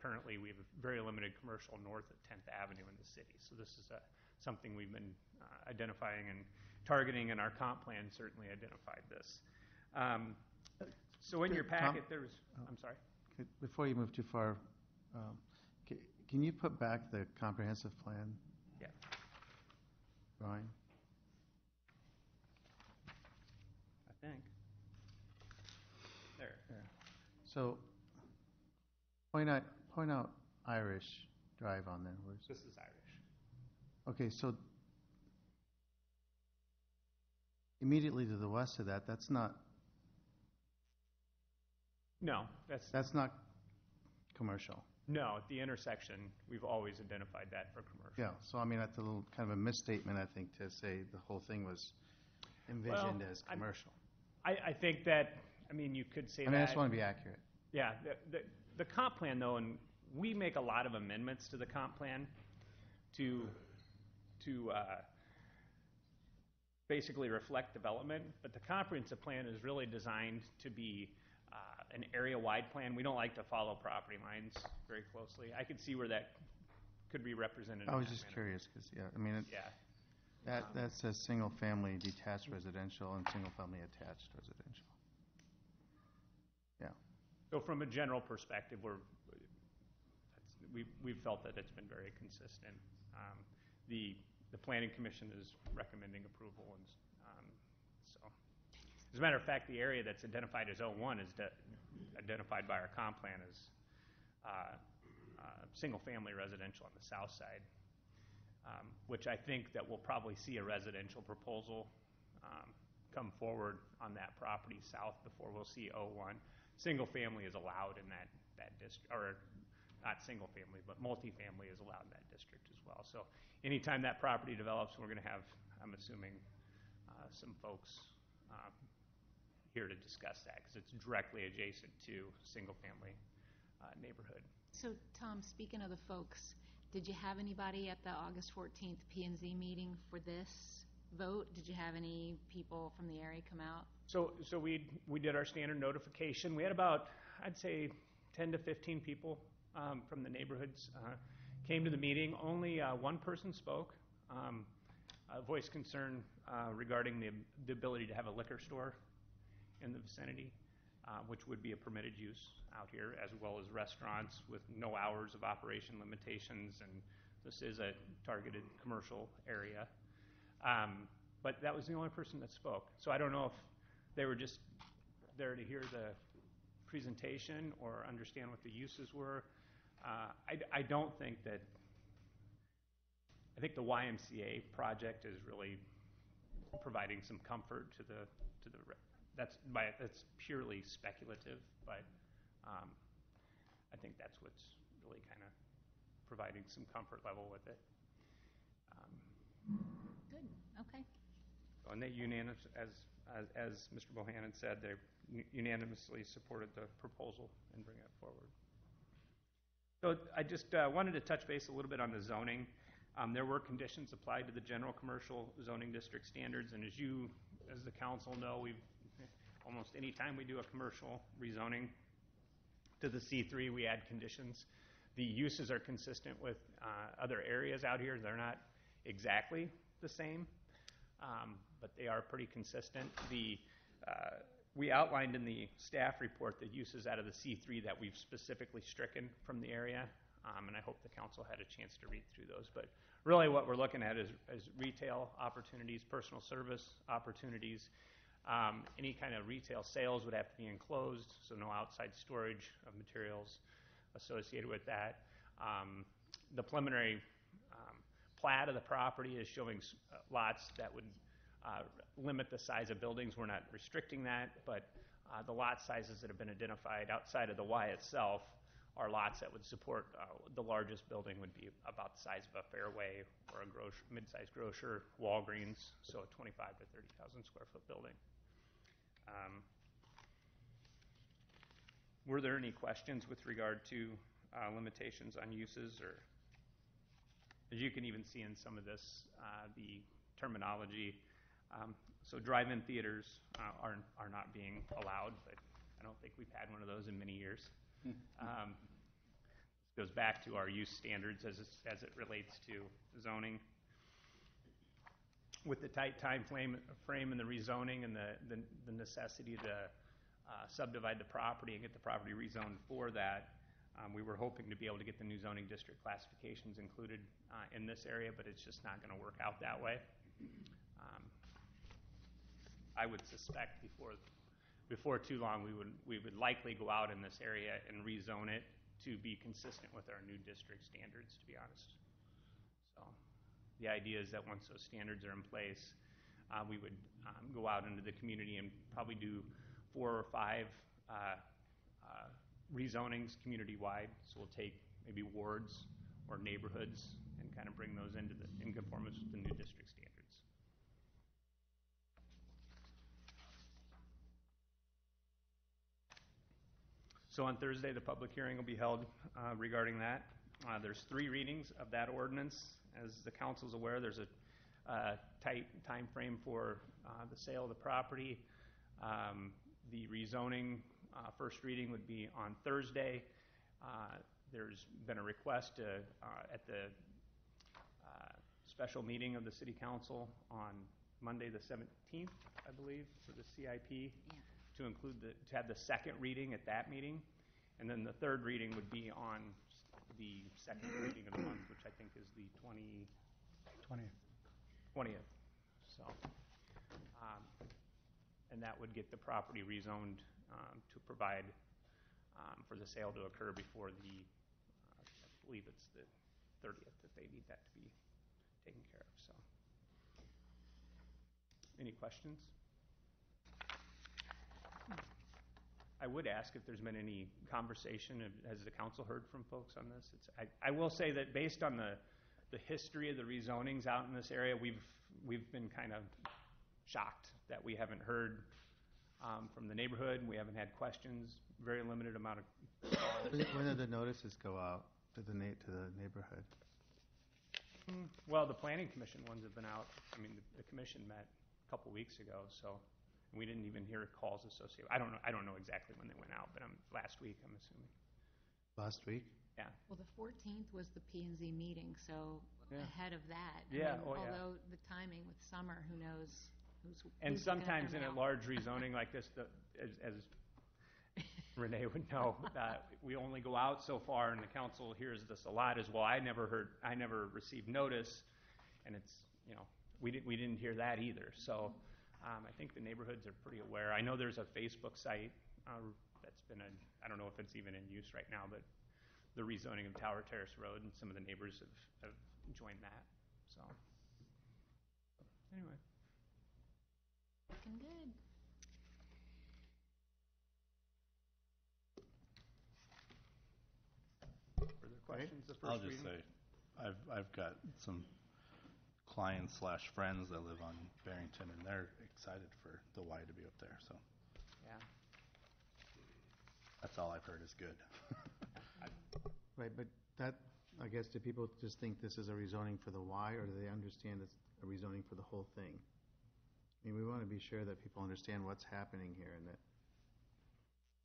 Currently, we have a very limited commercial north of 10th Avenue in the city, so this is something we've been identifying and targeting, and our comp plan certainly identified this. So in your packet, there's, I'm sorry. Before you move too far, can you put back the comprehensive plan? Yeah. Ryan? I think. There. So point out Irish Drive on there. This is Irish. Okay, so immediately to the west of that, that's not. No, that's not commercial. No, at the intersection, we've always identified that for commercial. Yeah, so I mean, that's a little kind of a misstatement, I think, to say the whole thing was envisioned as commercial. I think that, I mean, you could say that. I mean, I just want to be accurate. Yeah, the comp plan, though, and we make a lot of amendments to the comp plan to basically reflect development, but the comprehensive plan is really designed to be an area-wide plan. We don't like to follow property lines very closely. I could see where that could be represented. I was just curious because, yeah, I mean, that says single-family detached residential and single-family attached residential. Yeah. So from a general perspective, we've felt that it's been very consistent. The Planning Commission is recommending approval, and so as a matter of fact, the area that's identified as O1 is identified by our comp plan as single-family residential on the south side, which I think that we'll probably see a residential proposal come forward on that property south before we'll see O1. Single-family is allowed in that district, or not single-family, but multifamily is allowed in that district as well. So anytime that property develops, we're going to have I'm assuming some folks here to discuss that because it's directly adjacent to single-family neighborhood. So, Tom, speaking of the folks, did you have anybody at the August 14th P&Z meeting for this vote? Did you have any people from the area come out? So we did our standard notification. We had about, I'd say, 10 to 15 people from the neighborhoods came to the meeting. Only one person spoke, voiced concern regarding the ability to have a liquor store in the vicinity, which would be a permitted use out here, as well as restaurants with no hours of operation limitations, and this is a targeted commercial area. But that was the only person that spoke. So I don't know if they were just there to hear the presentation or understand what the uses were. I don't think that, I think the YMCA project is really providing some comfort to the that's purely speculative, but I think that's what's really kind of providing some comfort level with it. Good, okay. And they unanimous, as Mr. Bohannon said, they unanimously supported the proposal and bring it forward. So I just wanted to touch base a little bit on the zoning. There were conditions applied to the general commercial zoning district standards, and as the council know, we've almost any time we do a commercial rezoning to the C3, we add conditions. The uses are consistent with other areas out here. They're not exactly the same, but they are pretty consistent. We outlined in the staff report the uses out of the C3 that we've specifically stricken from the area, and I hope the council had a chance to read through those. But really what we're looking at is retail opportunities, personal service opportunities. Any kind of retail sales would have to be enclosed, so no outside storage of materials associated with that. The preliminary plat of the property is showing lots that would limit the size of buildings. We're not restricting that, but the lot sizes that have been identified outside of the Y itself are lots that would support the largest building would be about the size of a Fairway or a mid-sized grocer, Walgreens, so a 25 to 30,000 square foot building. Were there any questions with regard to limitations on uses, or as you can even see in some of this, the terminology. So drive-in theaters are not being allowed, but I don't think we've had one of those in many years. This goes back to our use standards as it relates to zoning. With the tight time frame and the rezoning and the necessity to subdivide the property and get the property rezoned for that, we were hoping to be able to get the new zoning district classifications included in this area, but it's just not going to work out that way. I would suspect before too long we would likely go out in this area and rezone it to be consistent with our new district standards, to be honest. So the idea is that once those standards are in place, we would go out into the community and probably do 4 or 5 rezonings community-wide. So we'll take maybe wards or neighborhoods and kind of bring those in conformance with the new district standards. So on Thursday, the public hearing will be held regarding that. There's 3 readings of that ordinance. As the council's aware, there's a tight time frame for the sale of the property. The rezoning first reading would be on Thursday. There's been a request at the special meeting of the City Council on Monday the 17th, I believe, for the CIP, to have the second reading at that meeting, and then the third reading would be on the second reading of the month, which I think is the 20th. So, and that would get the property rezoned to provide for the sale to occur before I believe it's the 30th that they need that to be taken care of. So, any questions? I would ask if there's been any conversation. Has the council heard from folks on this? I will say that based on the history of the rezonings out in this area, we've we've been kind of shocked that we haven't heard from the neighborhood. We haven't had questions. Very limited amount of calls. When did the notices go out to the neighborhood? Well, the planning commission ones have been out. I mean, the commission met a couple weeks ago, so we didn't even hear calls associated. I don't know exactly when they went out, but last week, I'm assuming. Last week? Yeah. Well, the 14th was the P&Z meeting, so ahead of that. Yeah. Although the timing with summer, who knows who's And looking at sometimes their in a mail. large rezoning like this, as Renee would know, we only go out so far, and the council hears this a lot as well. I never received notice, and it's, we didn't hear that either. So I think the neighborhoods are pretty aware. I know there's a Facebook site that's been I don't know if it's even in use right now, but the rezoning of Tower Terrace Road, and some of the neighbors have joined that. So anyway. Looking good. Further questions? The first I'll just reading? say, I've got some clients / friends that live on Barrington, and they're excited for the Y to be up there. So Yeah. that's all I've heard is good. Right, but that, I guess, do people just think this is a rezoning for the Y, or do they understand it's a rezoning for the whole thing? I mean, we want to be sure that people understand what's happening here, and that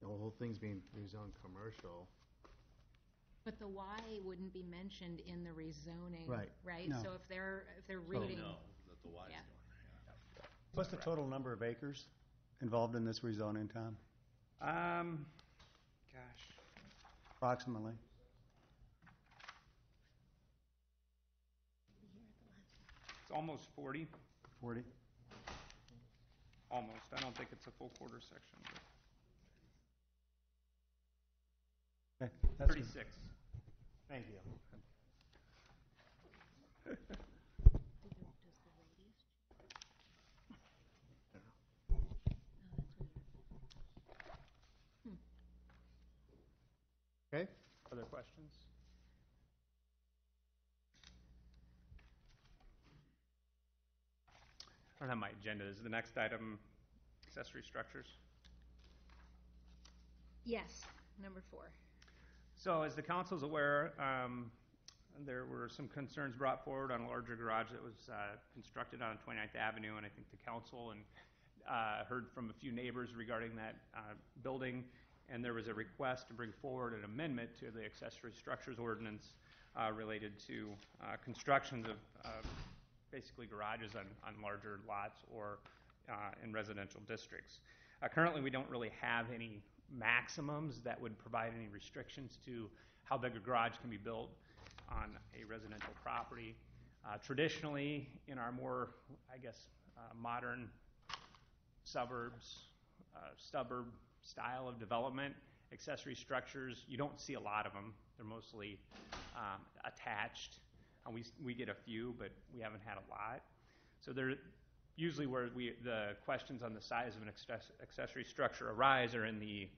the whole thing's being rezoned commercial. But the Y wouldn't be mentioned in the rezoning, Right. right? No. So if they're reading, that the Y's Yeah. going there. What's the total number of acres involved in this rezoning, Tom? Gosh. Approximately? It's almost 40. 40? Almost. I don't think it's a full quarter section. But Okay, that's good. 36. Thank you. Okay. Other questions? I don't have my agenda. Is the next item accessory structures? yes, number 4. So as the council's aware, there were some concerns brought forward on a larger garage that was constructed on 29th Avenue, and I think the council heard from a few neighbors regarding that building, and there was a request to bring forward an amendment to the accessory structures ordinance related to constructions of basically garages on larger lots or in residential districts. Currently, we don't really have any maximums that would provide any restrictions to how big a garage can be built on a residential property. Traditionally, in our more, modern suburb style of development, accessory structures, you don't see a lot of them. They're mostly attached. We get a few, but we haven't had a lot. So they're usually where the questions on the size of an accessory structure arise are in the,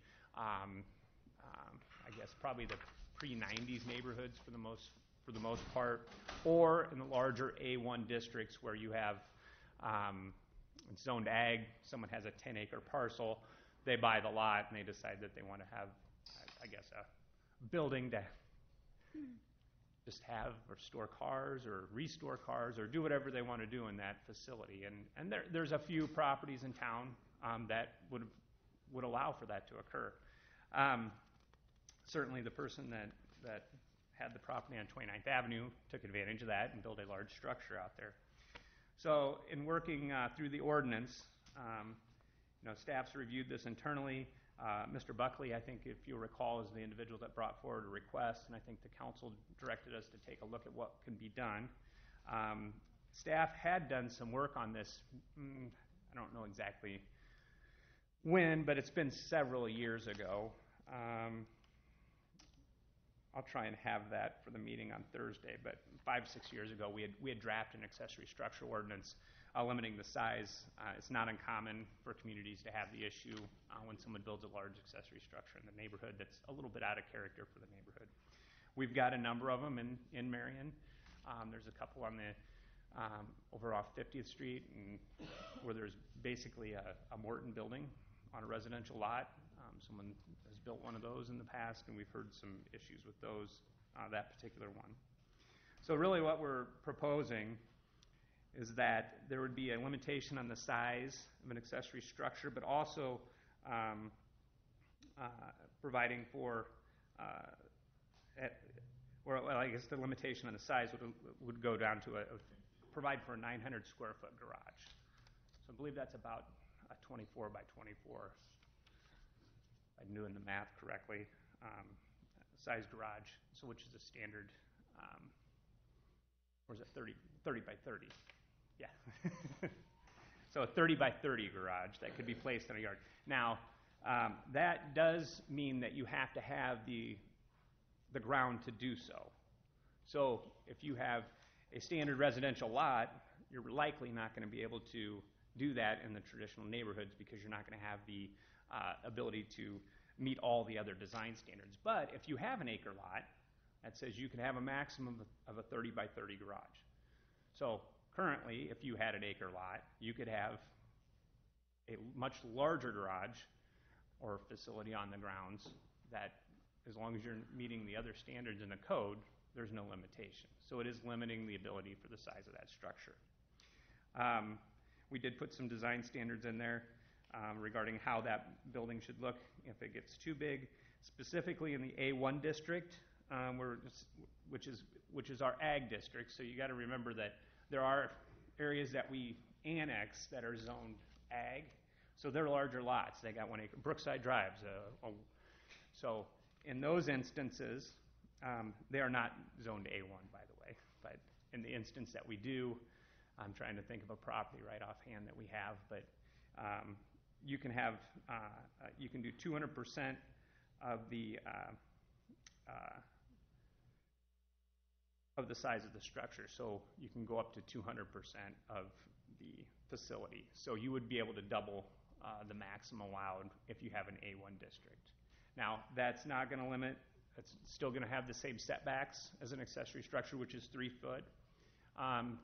probably the pre-90s neighborhoods for the most part, or in the larger A1 districts where you have it's zoned ag. Someone has a 10-acre parcel. They buy the lot and they decide that they want to have, a building to just have or store cars or restore cars or do whatever they want to do in that facility. And there's a few properties in town that would allow for that to occur. Certainly the person that had the property on 29th Avenue took advantage of that and built a large structure out there. So in working through the ordinance, staff's reviewed this internally. Mr. Buckley, I think if you'll recall, is the individual that brought forward a request, and I think the council directed us to take a look at what can be done. Staff had done some work on this, I don't know exactly when, but it's been several years ago. I'll try and have that for the meeting on Thursday, but 5-6 years ago, we had drafted an accessory structure ordinance limiting the size. It's not uncommon for communities to have the issue when someone builds a large accessory structure in the neighborhood that's a little bit out of character for the neighborhood. We've got a number of them in Marion. There's a couple on the over off 50th Street, and where there's basically a Morton building on a residential lot. Someone has built one of those in the past, and we've heard some issues with those, that particular one. So really what we're proposing is that there would be a limitation on the size of an accessory structure, but also providing for, well, I guess the limitation on the size would go down to provide for a 900 square foot garage. So I believe that's about a 24 by 24. I'm doing the math correctly. Size garage, so which is a standard, or is it 30 by 30? Yeah. So a 30 by 30 garage that could be placed in a yard. Now, that does mean that you have to have the ground to do so. So if you have a standard residential lot, you're likely not going to be able to do that in the traditional neighborhoods because you're not going to have the ability to meet all the other design standards. But if you have an acre lot, that says you can have a maximum of a 30 by 30 garage. So currently, if you had an acre lot, you could have a much larger garage or facility on the grounds that, as long as you're meeting the other standards in the code, there's no limitation. So it is limiting the ability for the size of that structure. We did put some design standards in there regarding how that building should look if it gets too big, specifically in the A1 district, which is our ag district. So you got to remember that there are areas that we annex that are zoned ag. So they're larger lots. They got 1 acre. Brookside Drive's. So in those instances, they are not zoned A1, by the way. But in the instance that we do, I'm trying to think of a property right offhand that we have, but you can have, you can do 200% of the size of the structure. So you can go up to 200% of the facility. So you would be able to double the maximum allowed if you have an A1 district. Now, that's not going to limit, it's still going to have the same setbacks as an accessory structure, which is 3 foot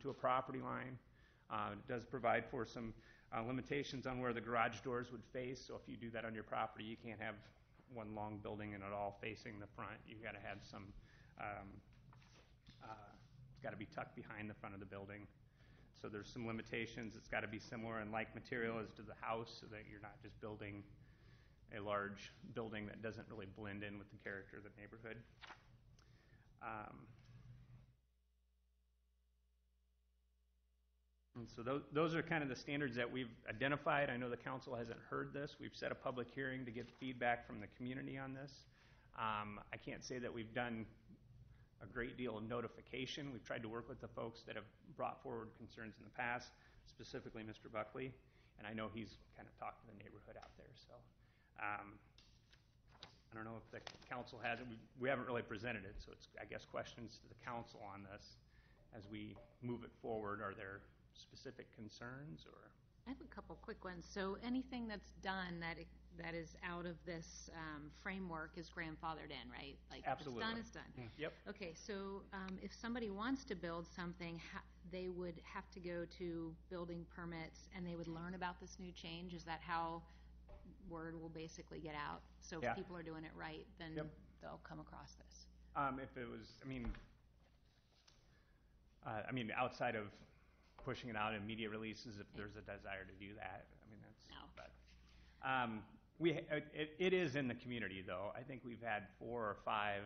to a property line. It does provide for some limitations on where the garage doors would face. So if you do that on your property, you can't have one long building and it all facing the front. You've got to have some, it's got to be tucked behind the front of the building. So there's some limitations. It's got to be similar in like material as to the house so that you're not just building a large building that doesn't really blend in with the character of the neighborhood. And so those are kind of the standards that we've identified. I know the council hasn't heard this. We've set a public hearing to get feedback from the community on this. I can't say that we've done a great deal of notification. We've tried to work with the folks that have brought forward concerns in the past, specifically Mr. Buckley, and I know he's kind of talked to the neighborhood out there. So I don't know if the council has it. We haven't really presented it, so it's, I guess, questions to the council on this as we move it forward. Are there specific concerns, or? I have a couple quick ones. So anything that's done that is out of this framework is grandfathered in, right? Like Absolutely. If it's done, it's done. Yep. Okay, so if somebody wants to build something, they would have to go to building permits and they would learn about this new change. Is that how word will basically get out? So if people are doing it right, then they'll come across this. If it was, I mean, outside of pushing it out in media releases, if there's a desire to do that, that's. No. But it is in the community, though. I think we've had 4 or 5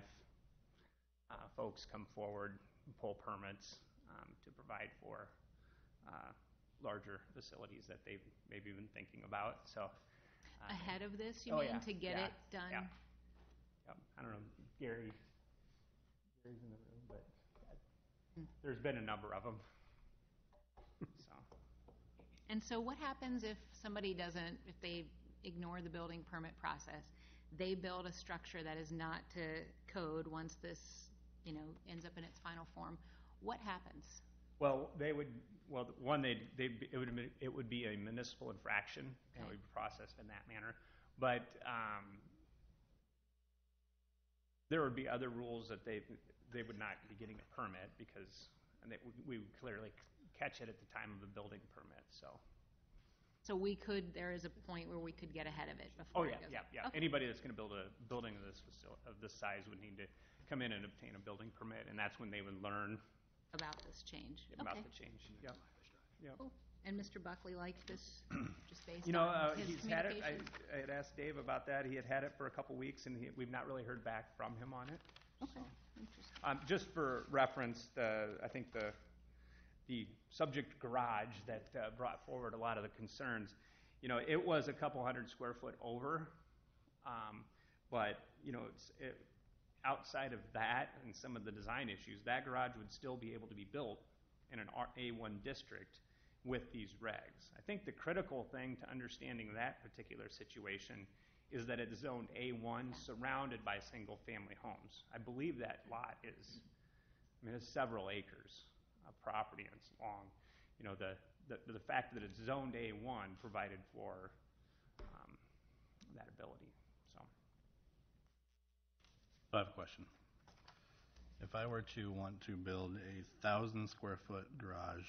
folks come forward and pull permits to provide for larger facilities that they've maybe been thinking about. So ahead of this, you mean, to get it done? Yeah. Yep. I don't know, Gary's in the room, but there's been a number of them. And so what happens if somebody doesn't, if they ignore the building permit process, they build a structure that is not to code once this, ends up in its final form? What happens? Well, it would be a municipal infraction, and it would be processed in that manner. But there would be other rules that they would not be getting a permit because we would clearly catch it at the time of a building permit, so. So there is a point where we could get ahead of it Oh, before it yeah, goes yeah, up. yeah. Okay. Anybody that's going to build a building of this size would need to come in and obtain a building permit, and that's when they would learn About this change. about Okay. the change. Yep. Yep. Cool. And Mr. Buckley liked this, just based You know, on his he's had it. communication? I had asked Dave about that. He had it for a couple weeks, and we've not really heard back from him on it. Okay, interesting. Just for reference, I think the subject garage that brought forward a lot of the concerns, you know, it was a couple hundred square foot over, but you know, outside of that and some of the design issues, that garage would still be able to be built in an A1 district with these regs. I think the critical thing to understanding that particular situation is that it's zoned A1 surrounded by single-family homes. I believe that lot it's several acres of property and it's long. You know, the fact that it's zoned A1 provided for that ability. So. I have a question. If I were to want to build a 1,000 square foot garage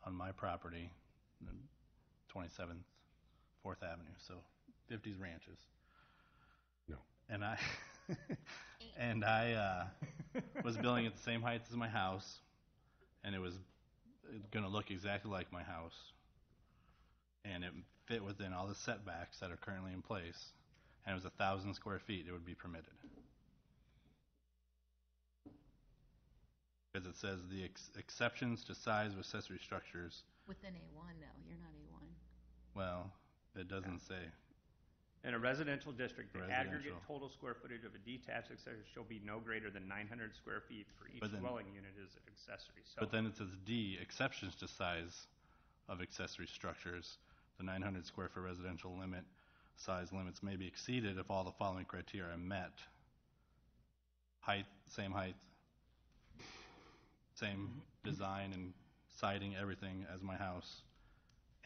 on my property, 27th, 4th Avenue, so 50s ranches. No. And I was building at the same height as my house, and it was going to look exactly like my house, and it fit within all the setbacks that are currently in place, and it was 1,000 square feet, it would be permitted. Because it says the exceptions to size of accessory structures. Within A1, though, you're not A1. Well, it doesn't say. In a residential district, the aggregate total square footage of a detached accessory shall be no greater than 900 square feet for each dwelling unit as an accessory. So, but then it says D, exceptions to size of accessory structures. The 900 square foot residential size limits may be exceeded if all the following criteria are met. Height, same design and siding, everything as my house.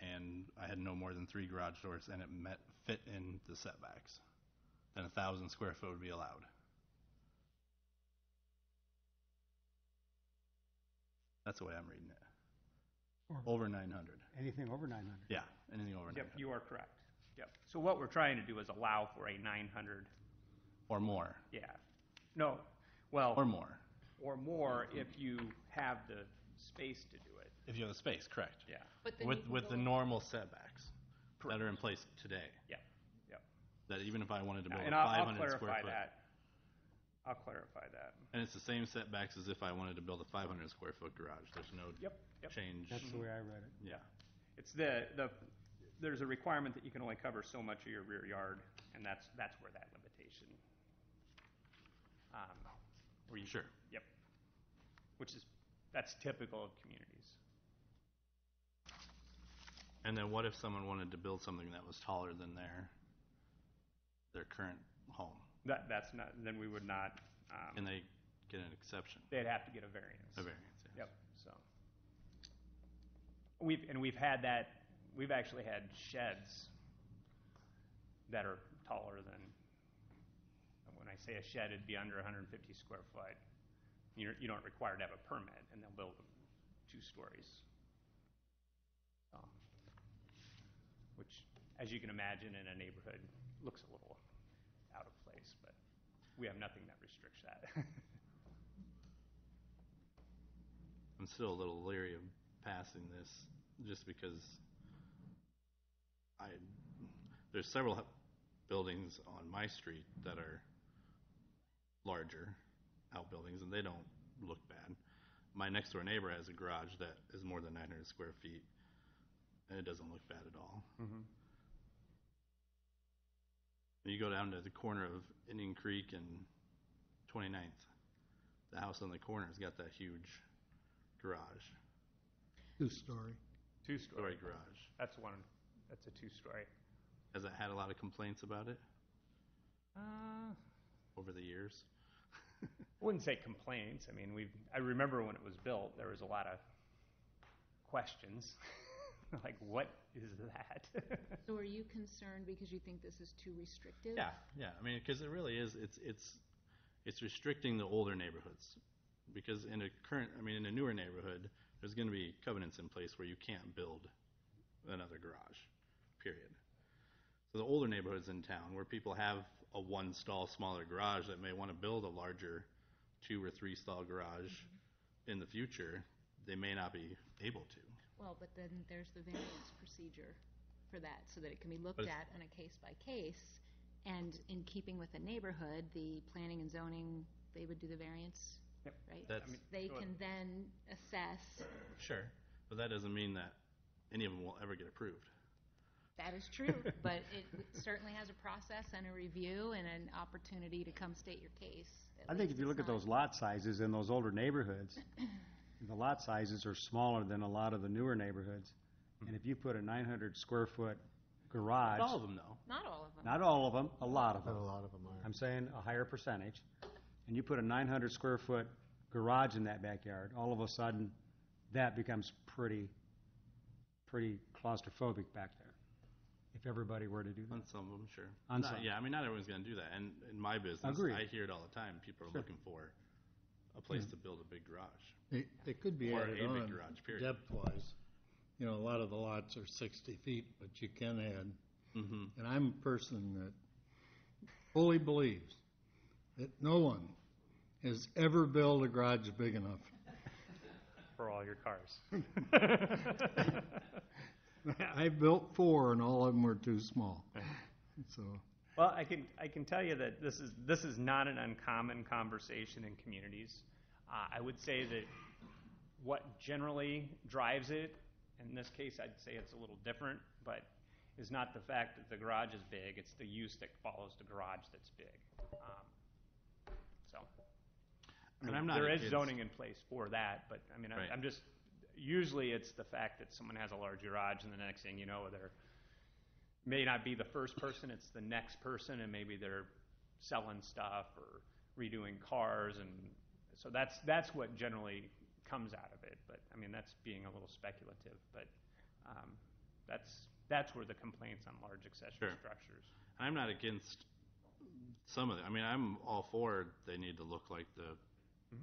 And I had no more than 3 garage doors, and it fit in the setbacks. Then 1,000 square foot would be allowed. That's the way I'm reading it. Over 900. Anything over 900? Yeah, anything over 900. yep, you are correct. Yep. So what we're trying to do is allow for a 900. Or more. Yeah. No. Well. Or more. Or more if you have the space to do it. If you have the space, correct. Yeah. But then With the normal setbacks that are in place today. Yeah. Yep. That even if I wanted to build And a 500 I'll square clarify foot. that. I'll clarify that. And it's the same setbacks as if I wanted to build a 500 square foot garage. There's no change. That's the way I read it. Yeah. It's there's a requirement that you can only cover so much of your rear yard, and that's where that limitation. Sure. Yep. That's typical of communities. And then what if someone wanted to build something that was taller than their current home? That's not. Then we would not. Can they get an exception? They'd have to get a variance. A variance. Yes. Yep. So we've had that. We've actually had sheds that are taller than. When I say a shed, it'd be under 150 square foot. You don't require to have a permit, and they'll build them 2 stories. Which, as you can imagine, in a neighborhood, looks a little out of place, but we have nothing that restricts that. I'm still a little leery of passing this just because there's several buildings on my street that are larger outbuildings, and they don't look bad. My next door neighbor has a garage that is more than 900 square feet, and it doesn't look bad at all. Mm-hmm. You go down to the corner of Indian Creek and 29th. The house on the corner has got that huge garage. 2-story. 2-story garage. That's one. That's a 2-story. Has it had a lot of complaints about it over the years? I wouldn't say complaints. I mean, I remember when it was built, there was a lot of questions. Like, what is that? So are you concerned because you think this is too restrictive? Yeah. I mean, because it really is. It's restricting the older neighborhoods. Because in a newer neighborhood, there's going to be covenants in place where you can't build another garage, period. So the older neighborhoods in town where people have a one-stall smaller garage that may want to build a larger 2 or 3 stall garage in the future, they may not be able to. Well, but then there's the variance procedure for that, so that it can be looked at on a case-by-case. And in keeping with the neighborhood, the planning and zoning, they would do the variance, right? They can then assess. Sure, but that doesn't mean that any of them will ever get approved. That is true, but it certainly has a process and a review and an opportunity to come state your case. I think if you look at those lot sizes in those older neighborhoods, the lot sizes are smaller than a lot of the newer neighborhoods. And if you put a 900 square foot garage. Not all of them, though. Not all of them. Not all of them, a lot of them. A lot of them are. I'm saying a higher percentage. And you put a 900 square foot garage in that backyard, all of a sudden, that becomes pretty claustrophobic back there. If everybody were to do that. On some of them, sure. On some. Yeah, I mean, not everyone's going to do that. And in my business, Agreed. I hear it all the time. People are looking for a place to build a big garage. They could be Or added a big on garage, period. depth-wise. You know, a lot of the lots are 60 feet, but you can add. Mm-hmm. And I'm a person that fully believes that no one has ever built a garage big enough. For all your cars. I built 4, and all of them were too small. So. Well, I can tell you that this is not an uncommon conversation in communities. I would say that what generally drives it, in this case I'd say it's a little different, but is not the fact that the garage is big, it's the use that follows the garage that's big. There is zoning in place for that, but I mean, Right. I'm just, usually it's the fact that someone has a large garage and the next thing you know, they're may not be the first person, it's the next person, and maybe they're selling stuff or redoing cars, and so that's what generally comes out of it. But I mean, that's being a little speculative, but that's where the complaints on large accessory structures. I'm not against some of it. I mean, I'm all for they need to look like the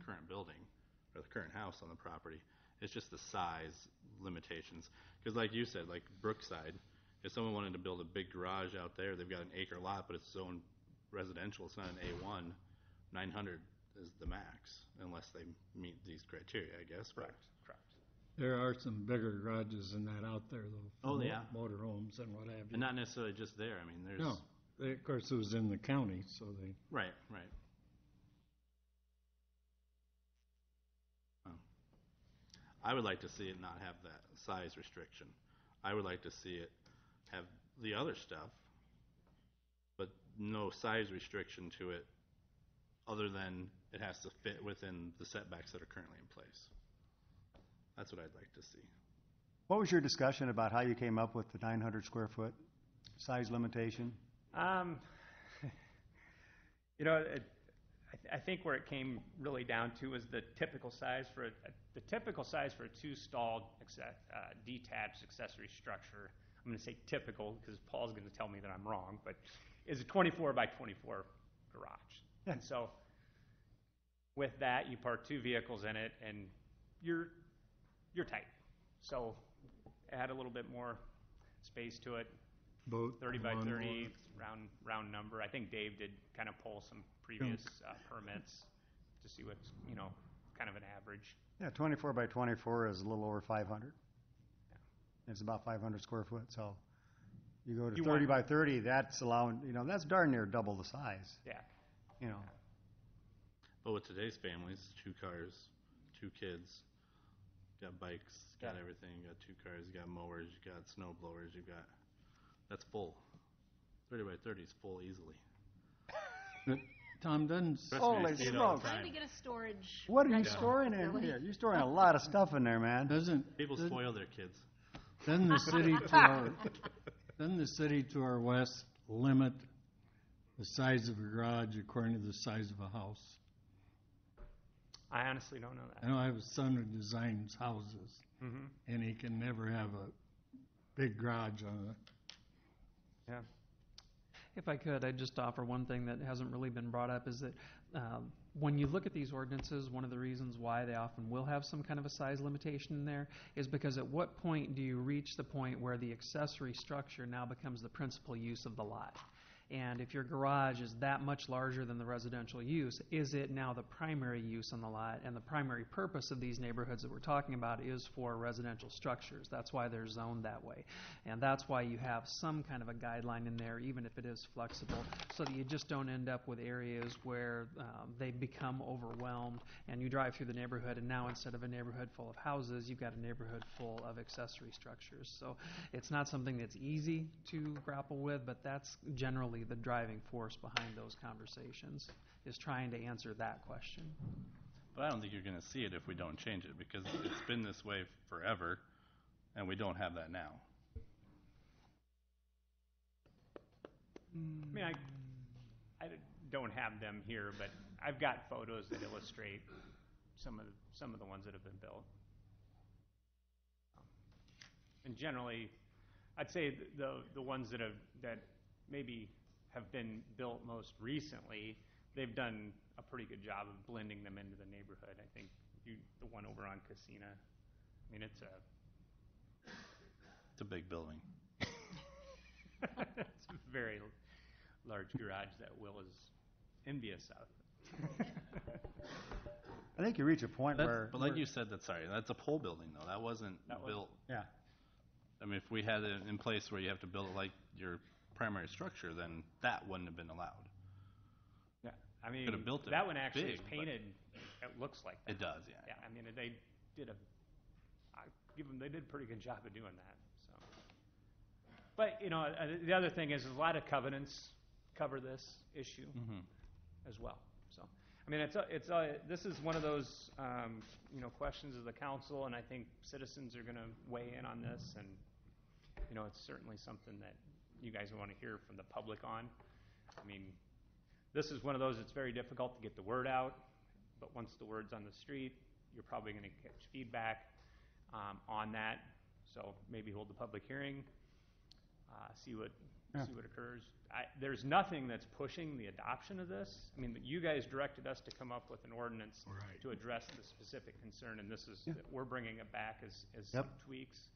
current building or the current house on the property. It's just the size limitations. Because like you said, like Brookside, if someone wanted to build a big garage out there, they've got an acre lot, but it's zoned residential. It's not an A1. 900 is the max, unless they meet these criteria, I guess. Correct. There are some bigger garages than that out there, though. Oh, yeah. Motorhomes and what have you. And not necessarily just there. I mean, there's... No. Of course, it was in the county, so they... Right. I would like to see it not have that size restriction. I would like to see it have the other stuff, but no size restriction to it other than it has to fit within the setbacks that are currently in place. That's what I'd like to see. What was your discussion about how you came up with the 900 square foot size limitation? I think where it came really down to is the typical size for a two-stalled detached accessory structure. I'm going to say typical because Paul's going to tell me that I'm wrong, but is a 24 by 24 garage. Yeah. And so with that, you park 2 vehicles in it, and you're tight. So add a little bit more space to it. Boat, 30 by 30, lawnmower. round number. I think Dave did kind of pull some previous permits to see what's, kind of an average. Yeah, 24 by 24 is a little over 500. Yeah. It's about 500 square foot, so you go to 30 by 30, that's allowing, that's darn near double the size. Yeah. But with today's families, 2 cars, 2 kids, got bikes, got everything, you got 2 cars, you got mowers, you got snow blowers, that's full. 30 by 30 is full easily. Tom doesn't... Holy smokes. How do we get a storage? What are you storing in here? You're storing a lot of stuff in there, man. People spoil their kids. Doesn't the city to our west limit the size of a garage according to the size of a house? I honestly don't know that. I know I have a son who designs houses, and he can never have a big garage on it. Yeah. If I could, I'd just offer one thing that hasn't really been brought up is that When you look at these ordinances, one of the reasons why they often will have some kind of a size limitation in there is because at what point do you reach the point where the accessory structure now becomes the principal use of the lot? And if your garage is that much larger than the residential use, is it now the primary use on the lot? And the primary purpose of these neighborhoods that we're talking about is for residential structures. That's why they're zoned that way. And that's why you have some kind of a guideline in there, even if it is flexible, so that you just don't end up with areas where they become overwhelmed and you drive through the neighborhood and now instead of a neighborhood full of houses, you've got a neighborhood full of accessory structures. So it's not something that's easy to grapple with, but that's generally the driving force behind those conversations, is trying to answer that question. But I don't think you're going to see it if we don't change it, because it's been this way forever, and we don't have that now. I mean, I don't have them here, but I've got photos that illustrate some of the ones that have been built. And generally, I'd say the ones that maybe have been built most recently, they've done a pretty good job of blending them into the neighborhood. I think the one over on Casina, I mean, it's a big building. It's a very large garage that Will is envious of. I think you reach a point where... But like you said, that's a pole building, though. That wasn't built. Yeah. I mean, if we had it in place where you have to build it like your primary structure, then that wouldn't have been allowed. Yeah, I mean, could have built it that one actually big, is painted. It looks like that. It does, yeah. Yeah, I mean, they did they did a pretty good job of doing that. So, but you know, the other thing is a lot of covenants cover this issue as well. So, I mean, this is one of those questions of the council, and I think citizens are going to weigh in on this, and it's certainly something that you guys want to hear from the public on. I mean, this is one of those that's very difficult to get the word out, but once the word's on the street, you're probably going to catch feedback on that. So maybe hold the public hearing, see what occurs. There's nothing that's pushing the adoption of this. I mean, you guys directed us to come up with an ordinance to address the specific concern, and this is we're bringing it back as some tweaks.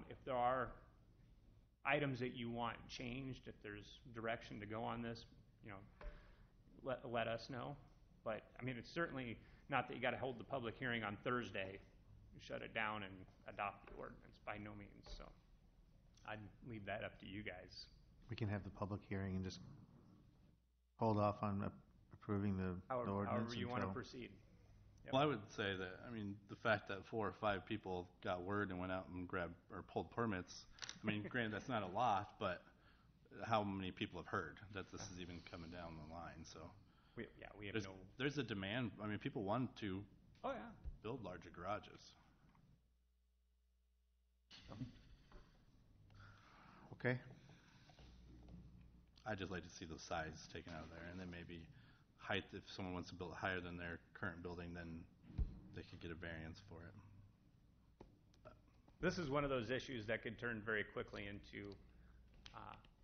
If there are items that you want changed, if there's direction to go on this, let us know. But I mean, it's certainly not that you got to hold the public hearing on Thursday, shut it down, and adopt the ordinance. By no means. So I'd leave that up to you guys. We can have the public hearing and just hold off on approving the ordinance. However you want to proceed. Yep. Well, I would say that, I mean, the fact that 4 or 5 people got word and went out and grabbed or pulled permits, I mean, granted, that's not a lot, but how many people have heard that this is even coming down the line? So we have there's a demand. I mean, people want to build larger garages. Okay. I'd just like to see the size taken out of there, and then maybe height. If someone wants to build higher than their current building, then they could get a variance for it. This is one of those issues that could turn very quickly into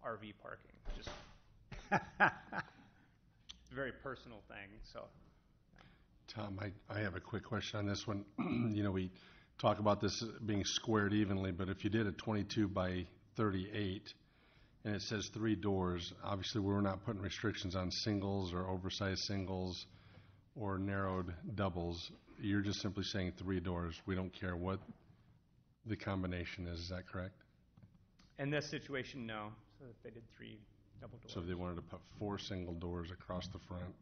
RV parking. Just it's a very personal thing. So, Tom, I have a quick question on this one. We talk about this being squared evenly, but if you did a 22 by 38 and it says 3 doors, obviously we're not putting restrictions on singles or oversized singles or narrowed doubles. You're just simply saying 3 doors. We don't care what the combination is that correct? In this situation, no. So if they did 3 double doors. So if they wanted to put 4 single doors across the front,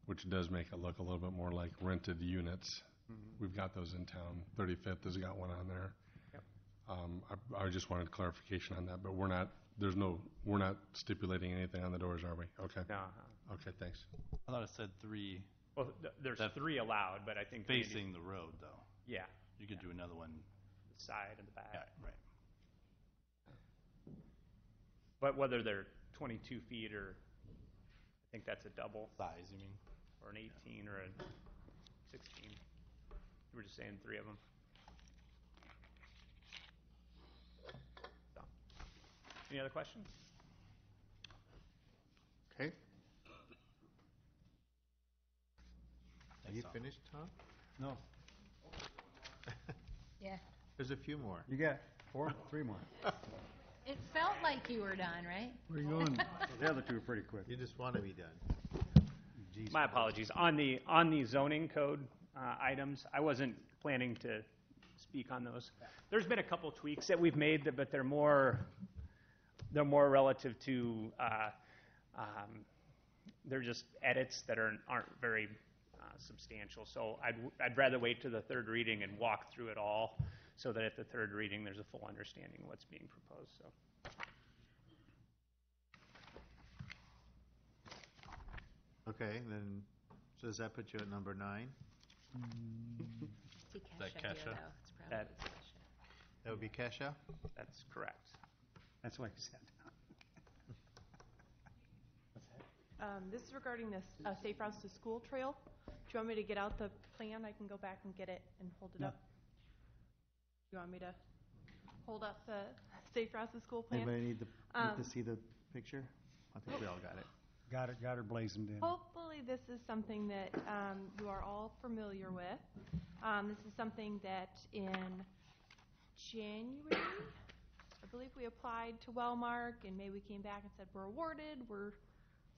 which does make it look a little bit more like rented units. We've got those in town. 35th has got one on there. Yep. I just wanted clarification on that, but we're not stipulating anything on the doors, are we? Okay. No. Okay, thanks. I thought it said 3. Well, there's 3 allowed, but I think facing the road, though. Yeah. You could do another one. The side and the back. Yeah, right. But whether they're 22 feet or, I think that's a double. Size, you mean? Or an 18 or a 16. You were just saying 3 of them. So. Any other questions? Okay. you finished, Tom? No, Yeah. There's a few more. you got three more. It felt like you were done, right? Where you going? The other two are pretty quick. You just want to be done. Jeez. My apologies. On the zoning code items, I wasn't planning to speak on those. There's been a couple tweaks that we've made, but they're more relative to they're just edits that aren't very substantial. So I'd rather wait to the third reading and walk through it all, so that at the third reading there's a full understanding of what's being proposed. So. Okay, then, so does that put you at number 9? See That Kesha here, Kesha? though. It's probably That- Kesha. That would be Kesha? That's correct. That's what you said. This is regarding this Safe Routes to School trail. Do you want me to get out the plan? I can go back and get it and hold it No. up. You want me to hold up the Safe Routes to School plan? Anybody need to see the picture? I think we all got it. Got her blazoned in. Hopefully this is something that you are all familiar with. This is something that in January, I believe we applied to Wellmark, and maybe we came back and said we're awarded, we're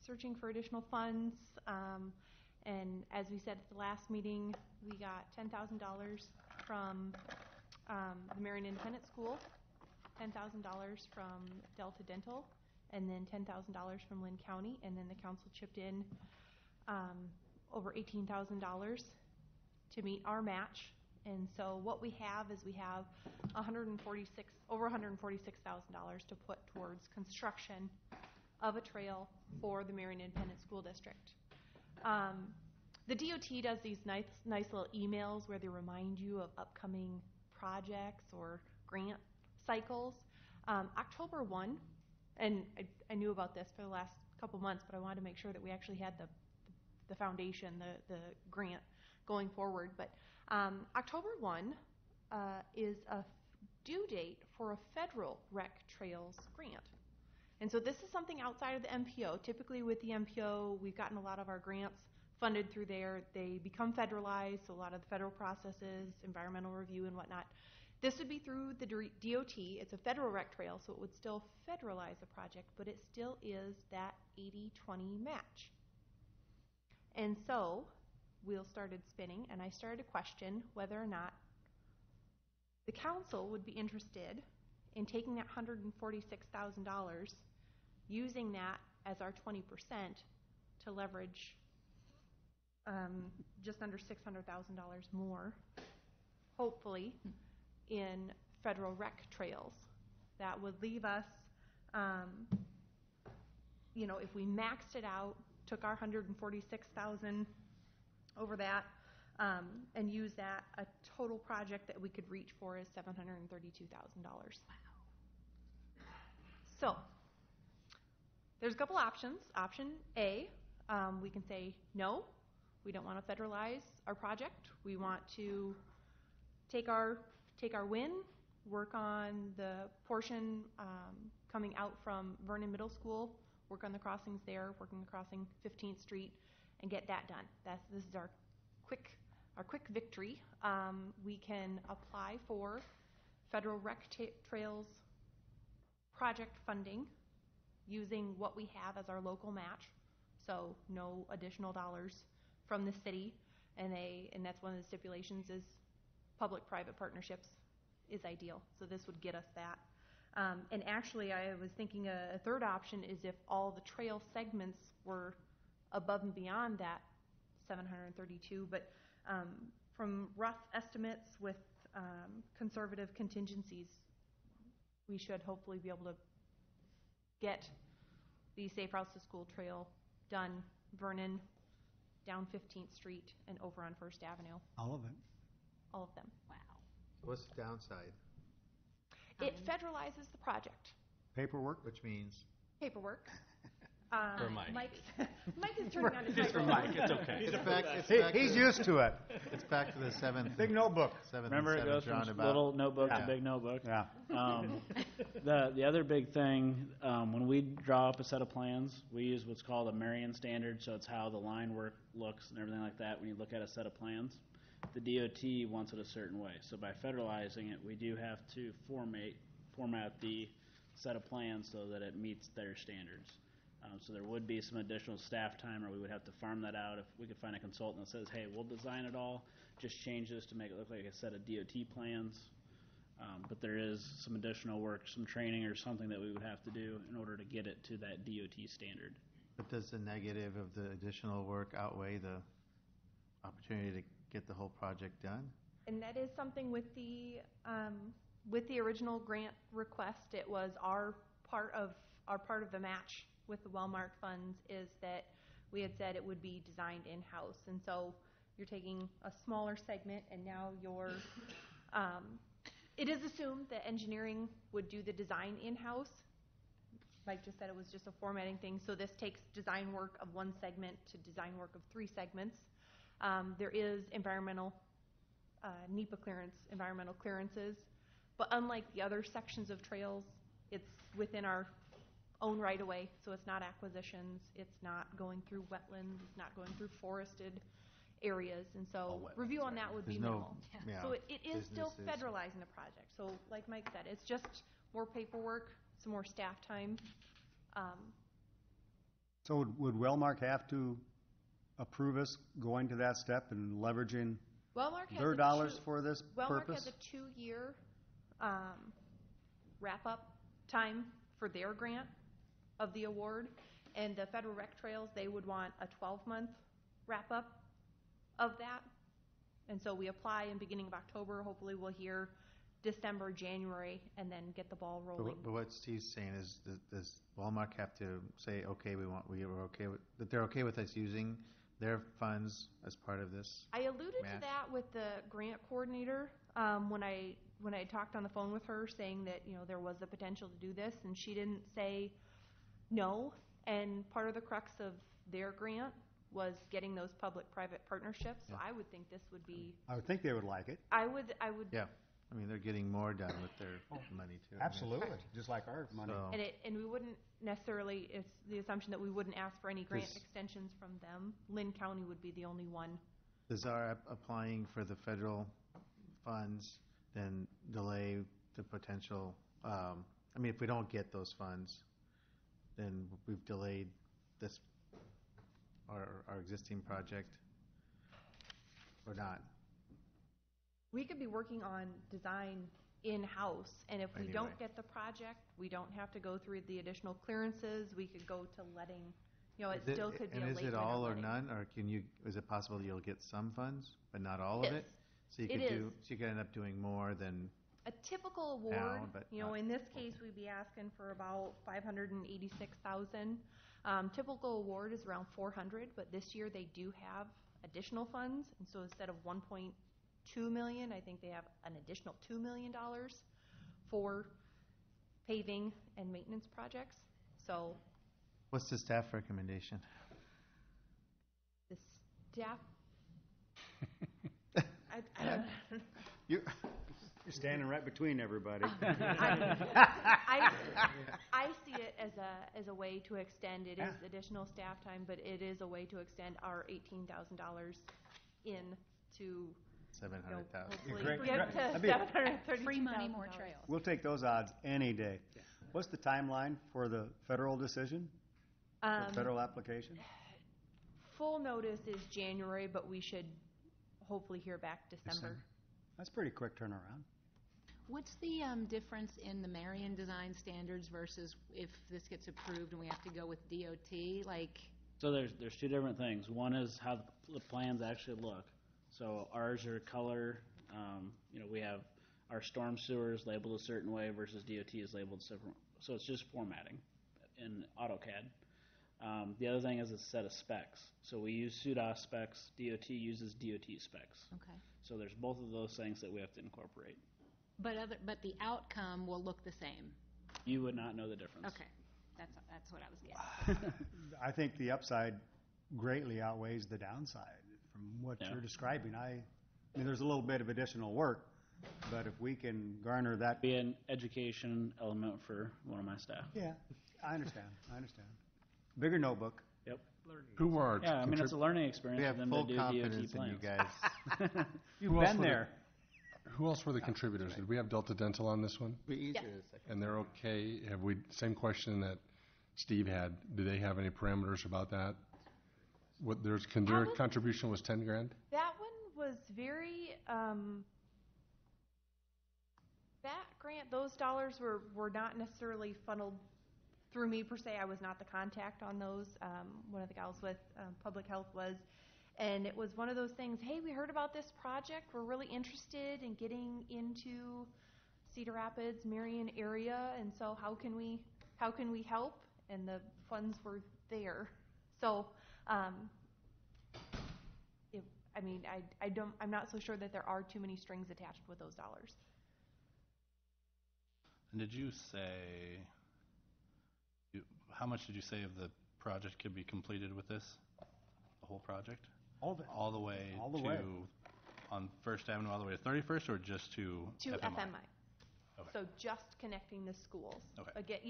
searching for additional funds. And as we said at the last meeting, we got $10,000 from the Marion Independent School, $10,000 from Delta Dental, and then $10,000 from Lynn County, and then the council chipped in over $18,000 to meet our match. And so what we have is we have over $146,000 to put towards construction of a trail for the Marion Independent School District. The DOT does these nice little emails where they remind you of upcoming projects or grant cycles. October 1, and I knew about this for the last couple months, but I wanted to make sure that we actually had the foundation, the grant going forward. But October 1 is a due date for a federal rec trails grant. And so this is something outside of the MPO. Typically with the MPO, we've gotten a lot of our grants funded through there. They become federalized, so a lot of the federal processes, environmental review and whatnot. This would be through the DOT. It's a federal rec trail, so it would still federalize the project, but it still is that 80-20 match. And so wheels started spinning, and I started to question whether or not the council would be interested in taking that $146,000, using that as our 20% to leverage just under $600,000 more, hopefully, in federal rec trails. That would leave us, if we maxed it out, took our $146,000 over that, and used that, a total project that we could reach for is $732,000. Wow. So, there's a couple options. Option A, we can say, no, we don't want to federalize our project. We want to take our win, work on the portion coming out from Vernon Middle School, work on the crossings there, work on the crossing 15th Street, and get that done. This is our quick victory. We can apply for federal rec trails project funding using what we have as our local match, so no additional dollars from the city, and that's one of the stipulations is public-private partnerships is ideal. So this would get us that. And actually, I was thinking a third option is if all the trail segments were above and beyond that 732, but from rough estimates with conservative contingencies, we should hopefully be able to get the Safe Routes to School trail done, Vernon, down 15th Street, and over on First Avenue. All of it. All of them. Wow. What's the downside? It federalizes the project. Paperwork? Which means? Paperwork. For Mike. Mike is turning on his Just for microphone. Mike, it's okay. He's used to it. It's back to the seventh. Big notebook. Seventh Remember, and it goes seventh from roundabout. little notebook Yeah. to big notebook. Yeah. The other big thing, when we draw up a set of plans, we use what's called a Marion standard, so it's how the line work looks and everything like that when you look at a set of plans. The DOT wants it a certain way. So by federalizing it, we do have to format the set of plans so that it meets their standards. So there would be some additional staff time, or we would have to farm that out if we could find a consultant that says, hey, we'll design it all, just change this to make it look like a set of DOT plans. But there is some additional work, some training or something that we would have to do in order to get it to that DOT standard. But does the negative of the additional work outweigh the opportunity to get the whole project done? And that is something with the original grant request. It was our part of the match with the Wellmark funds is that we had said it would be designed in-house. And so you're taking a smaller segment, and now you're it is assumed that engineering would do the design in-house. Mike just said it was just a formatting thing. So this takes design work of one segment to design work of three segments. There is environmental NEPA environmental clearances, but unlike the other sections of trails, it's within our own right-of-way, so it's not acquisitions, it's not going through wetlands, it's not going through forested areas, and so review on that would be minimal. So it is still federalizing the project. So like Mike said, it's just more paperwork, some more staff time. So would Wellmark have to approve us going to that step and leveraging their dollars for this Wellmark purpose? has a 2-year wrap-up time for their grant of the award, and the Federal Rec Trails, they would want a 12-month wrap-up of that. And so we apply in beginning of October. Hopefully we'll hear December, January, and then get the ball rolling. But what Steve's saying is, does Walmart have to say, okay, that they're okay with us using their funds as part of this? I alluded match? to that with the grant coordinator when I talked on the phone with her, saying that there was the potential to do this, and she didn't say no. And part of the crux of their grant was getting those public-private partnerships. So I would think this would be. I would think they would like it. I would. Yeah. I mean, they're getting more done with their money too. Absolutely, just like our money. So- And we wouldn't necessarily. It's the assumption that we wouldn't ask for any grant extensions from them. Lynn County would be the only one. Does our applying for the federal funds then delay the potential? I mean, if we don't get those funds, then we've delayed this our existing project, or not? We could be working on design in-house, and if we Anyway. don't get the project, we don't have to go through the additional clearances. We could go to letting, it still could be a late And is it winter all or letting. none, or is it possible you'll get some funds, but not all of It it? is. So you It could is. so you could end up doing more than, A typical award, Now, but not- in this case, we'd be asking for about $586,000. Typical award is around $400,000, but this year they do have additional funds, and so instead of $1.2 million, I think they have an additional $2 million for paving and maintenance projects. So what's the staff recommendation? the staff. You're standing right between everybody. I see it as a way to extend. It is additional staff time, but it is a way to extend our $18,000 into 700,000. hopefully Great. get to That'd be- $732,000. Free money, more trails. We'll take those odds any day. What's the timeline for the federal decision, the federal application? Full notice is January, but we should hopefully hear back December. That's pretty quick turnaround. What's the difference in the Marion design standards versus if this gets approved and we have to go with DOT? So there's two different things. One is how the plans actually look. So ours are color. We have our storm sewers labeled a certain way versus DOT is labeled different. So it's just formatting in AutoCAD. The other thing is a set of specs. So we use SUDA specs. DOT uses DOT specs. Okay. So there's both of those things that we have to incorporate. But the outcome will look the same. You would not know the difference. Okay. That's what I was getting. I think the upside greatly outweighs the downside from what Yeah. you're describing. I mean, there's a little bit of additional work, but if we can garner that. Be an education element for one of my staff. Yeah, I understand. Bigger notebook. Yep. Who are our Yeah, I mean, it's a learning experience We for have them full to do DOT confidence in you plans. guys. You've Who else been were there. Who else were the contributors? Did we have Delta Dental on this one? Be easier Yes. the second. And they're okay? Have we, same question that Steve had, do they have any parameters about that? What, their contribution was 10 grand? That one was very, that grant, those dollars were not necessarily funneled through me per se. I was not the contact on those. One of the gals with public health was. And it was one of those things, hey, we heard about this project. We're really interested in getting into Cedar Rapids, Marion area. And so how can we help? And the funds were there. So, I'm not so sure that there are too many strings attached with those dollars. And did you say, how much did you say of the project could be completed with this? The whole project? All of it. All the way All the to, way. on First Avenue all the way to 31st, or just to FMI? Okay. So just connecting the schools. Okay. Again,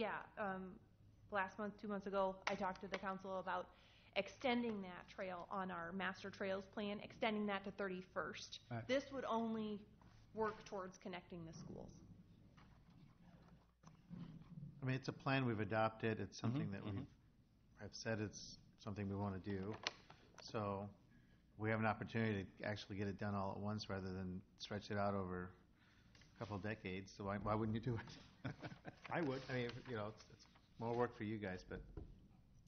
last month, 2 months ago, I talked to the council about extending that trail on our master trails plan, extending that to 31st. Right. This would only work towards connecting the schools. I mean, it's a plan we've adopted. It's something that I've said it's something we want to do. So we have an opportunity to actually get it done all at once rather than stretch it out over a couple of decades. So why wouldn't you do it? I would. I mean, it's more work for you guys, but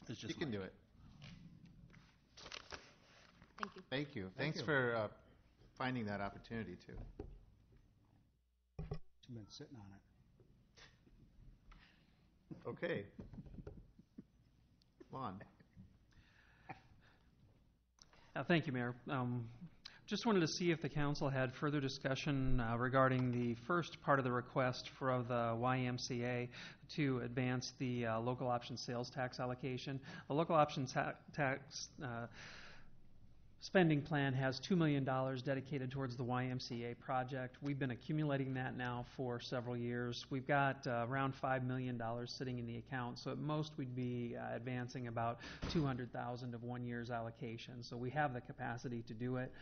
It's just you can do it. Thank you. Thank you. Thank Thanks you. for finding that opportunity, too. You've been sitting on it. Okay. Lon. Thank you, Mayor. Just wanted to see if the council had further discussion regarding the first part of the request for the YMCA to advance the local option sales tax allocation. The local option tax spending plan has $2 million dedicated towards the YMCA project. We've been accumulating that now for several years. We've got around $5 million sitting in the account, so at most we'd be advancing about $200,000 of 1 year's allocation. So we have the capacity to do it.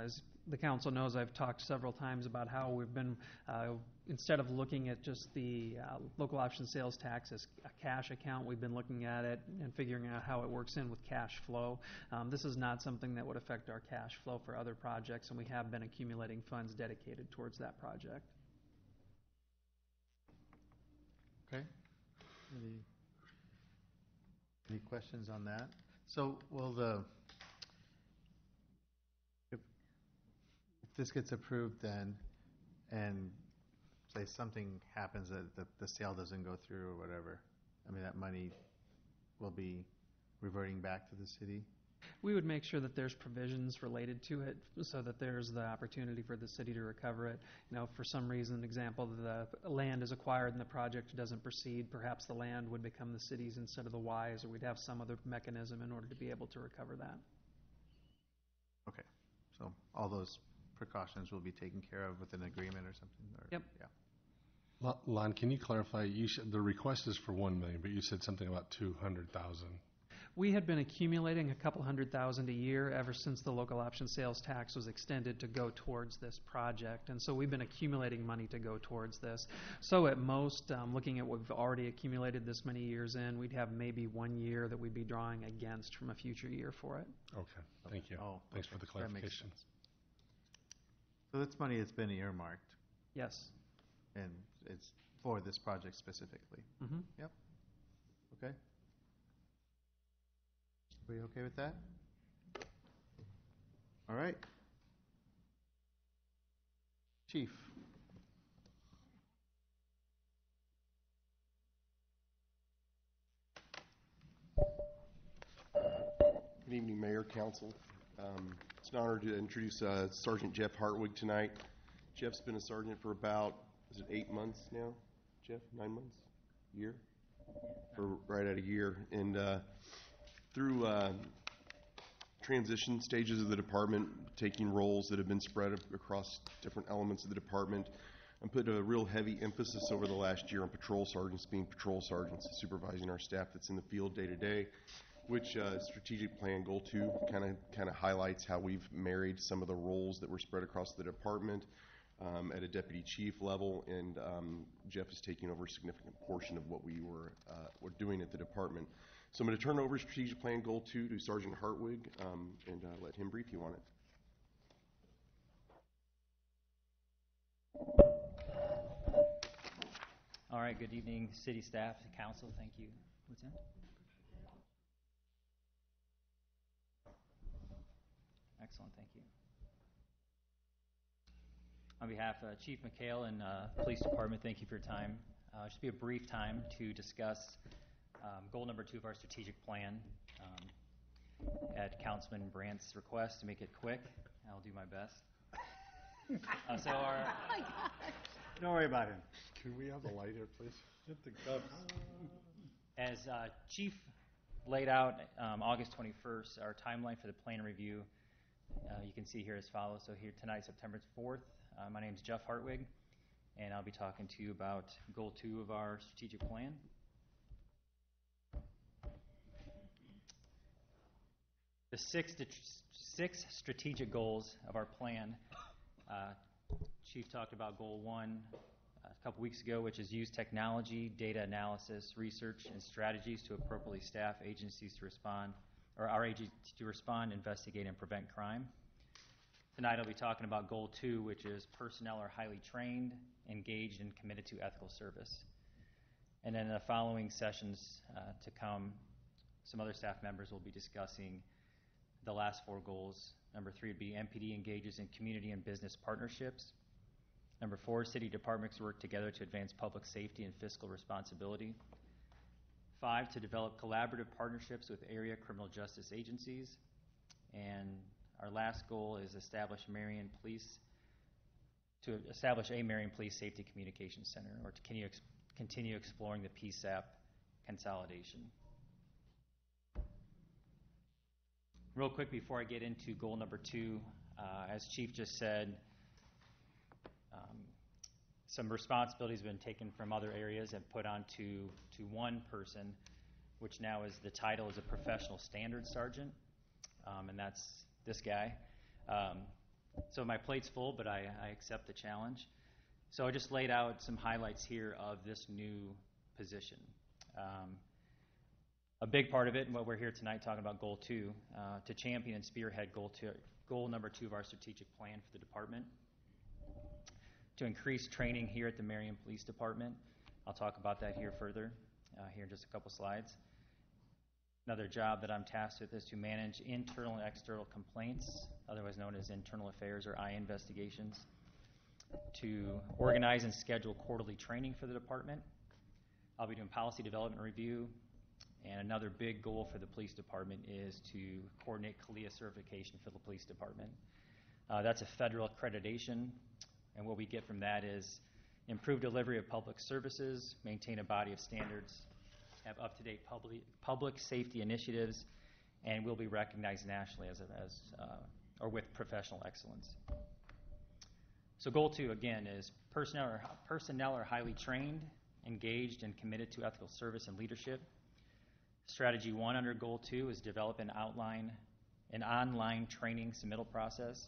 As the council knows, I've talked several times about how we've been, instead of looking at just the local option sales tax as a cash account, we've been looking at it and figuring out how it works in with cash flow. This is not something that would affect our cash flow for other projects, and we have been accumulating funds dedicated towards that project. Okay. Any questions on that? So will if this gets approved then, and say something happens that the sale doesn't go through or whatever, I mean, that money will be reverting back to the city? We would make sure that there's provisions related to it so that there's the opportunity for the city to recover it. You know, if for some reason, example, the land is acquired and the project doesn't proceed, perhaps the land would become the city's instead of the Y's, or we'd have some other mechanism in order to be able to recover that. Okay. So all those precautions will be taken care of with an agreement or something? Or, Yep. Yeah. Lon, can you clarify, you said the request is for 1 million, but you said something about 200,000. We had been accumulating a couple $100,000 a year ever since the local option sales tax was extended to go towards this project. And so we've been accumulating money to go towards this. So at most, looking at what we've already accumulated this many years in, we'd have maybe 1 year that we'd be drawing against from a future year for it. Okay, thank you. Oh, Thanks okay. for the That makes clarification. sense. So that's money that's been earmarked, Yes. and it's for this project specifically? Mm-hmm. Yep. Okay. Are we okay with that? All right. Chief. Good evening, Mayor, Council. It's an honor to introduce Sergeant Jeff Hartwig tonight. Jeff's been a sergeant for about, is it 8 months now? Jeff, 9 months? Year? for right at a year. And through transition stages of the department, taking roles that have been spread across different elements of the department, and put a real heavy emphasis over the last year on patrol sergeants being patrol sergeants, supervising our staff that's in the field day to day, which strategic plan goal 2 kind of highlights how we've married some of the roles that were spread across the department at a deputy chief level, and Jeff is taking over a significant portion of what we were doing at the department. So I'm going to turn over strategic plan goal 2 to Sergeant Hartwig and let him brief you on it. All right, good evening, city staff, council, thank you. What's that? Excellent, thank you. On behalf of Chief McHale and Police Department, thank you for your time. Just be a brief time to discuss goal number 2 of our strategic plan. At Councilman Brandt's request to make it quick, I'll do my best. Don't worry about him. Can we have the light here, please? Hit the cups. As Chief laid out August 21st, our timeline for the plan review, you can see here as follows. So here tonight, September 4th, my name is Jeff Hartwig, and I'll be talking to you about goal 2 of our strategic plan. The six strategic goals of our plan. Chief talked about goal 1 a couple weeks ago, which is use technology, data analysis, research, and strategies to appropriately staff agencies to respond, or our agencies to respond, investigate, and prevent crime. Tonight I'll be talking about goal 2, which is personnel are highly trained, engaged, and committed to ethical service. And then in the following sessions to come, some other staff members will be discussing the last 4 goals. Number 3 would be MPD engages in community and business partnerships. Number 4, city departments work together to advance public safety and fiscal responsibility. 5, to develop collaborative partnerships with area criminal justice agencies. And our last goal is to establish a Marion Police Safety Communications Center, or to continue exploring the PSAP consolidation. Real quick before I get into goal number 2, as Chief just said, some responsibilities have been taken from other areas and put on to one person, which now is the title is a professional standards sergeant, and that's this guy. So my plate's full, but I accept the challenge. So I just laid out some highlights here of this new position. A big part of it, and what we're here tonight talking about goal 2, to champion and spearhead goal number 2 of our strategic plan for the department. To increase training here at the Marion Police Department. I'll talk about that here further, here in just a couple slides. Another job that I'm tasked with is to manage internal and external complaints, otherwise known as internal affairs or I investigations. To organize and schedule quarterly training for the department. I'll be doing policy development review. And another big goal for the police department is to coordinate CALIA certification for the police department. That's a federal accreditation, and what we get from that is improved delivery of public services, maintain a body of standards, have up-to-date public safety initiatives, and will be recognized nationally or with professional excellence. So goal 2, again, is personnel are highly trained, engaged, and committed to ethical service and leadership. Strategy 1 under goal 2 is develop an online training submittal process.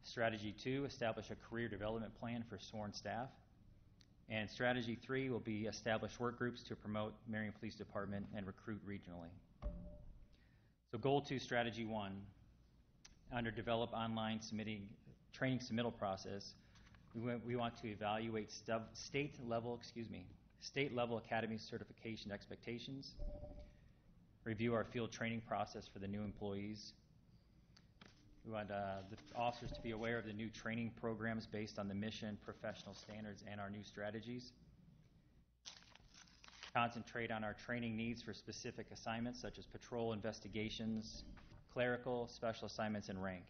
Strategy 2, establish a career development plan for sworn staff. And strategy 3 will be establish work groups to promote Marion Police Department and recruit regionally. So goal 2, strategy 1, under develop online training submittal process, we want to evaluate state level academy certification expectations, review our field training process for the new employees. We want the officers to be aware of the new training programs based on the mission, professional standards, and our new strategies. Concentrate on our training needs for specific assignments such as patrol, investigations, clerical, special assignments, and rank.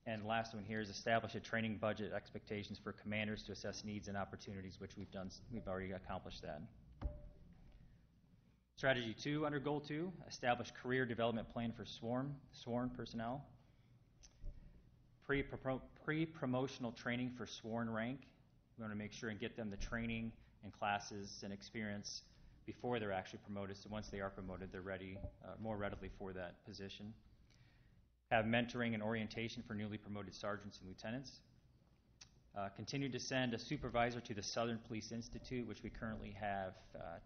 And the last one here is establish a training budget expectations for commanders to assess needs and opportunities, which we've already accomplished that. Strategy 2 under Goal 2, establish career development plan for sworn personnel. Pre-promotional training for sworn rank. We want to make sure and get them the training and classes and experience before they're actually promoted, so once they are promoted, they're ready more readily for that position. Have mentoring and orientation for newly promoted sergeants and lieutenants. Continue to send a supervisor to the Southern Police Institute, which we currently have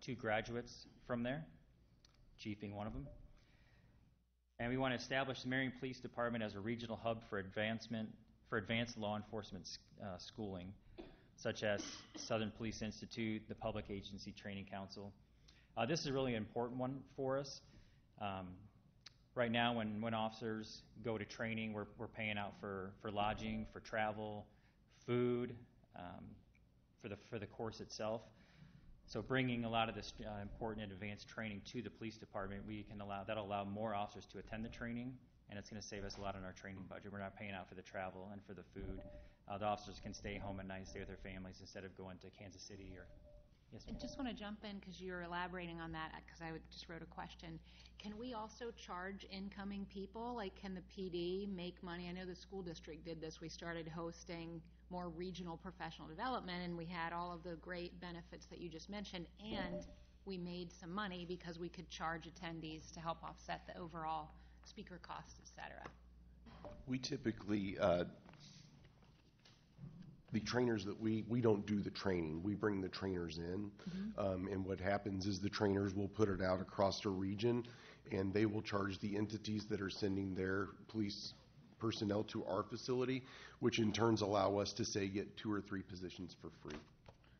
2 graduates from there, Chief being one of them. And we want to establish the Marion Police Department as a regional hub for advanced law enforcement schooling, such as Southern Police Institute, the Public Agency Training Council. This is a really important one for us. Right now, when officers go to training, we're paying out for lodging, for travel, food, for the course itself. So bringing a lot of this important and advanced training to the police department, that'll allow more officers to attend the training, and it's going to save us a lot on our training budget. We're not paying out for the travel and for the food. The officers can stay home at night, stay with their families instead of going to Kansas City or. Yes, I just want to jump in because you were elaborating on that because I just wrote a question. Can we also charge incoming people? Like, can the PD make money? I know the school district did this. We started hosting more regional professional development, and we had all of the great benefits that you just mentioned, and we made some money because we could charge attendees to help offset the overall speaker costs, et cetera. We typically, the trainers that we don't do the training. We bring the trainers in, and what happens is the trainers will put it out across a region, and they will charge the entities that are sending their police personnel to our facility, which in turns allow us to, say, get 2 or 3 positions for free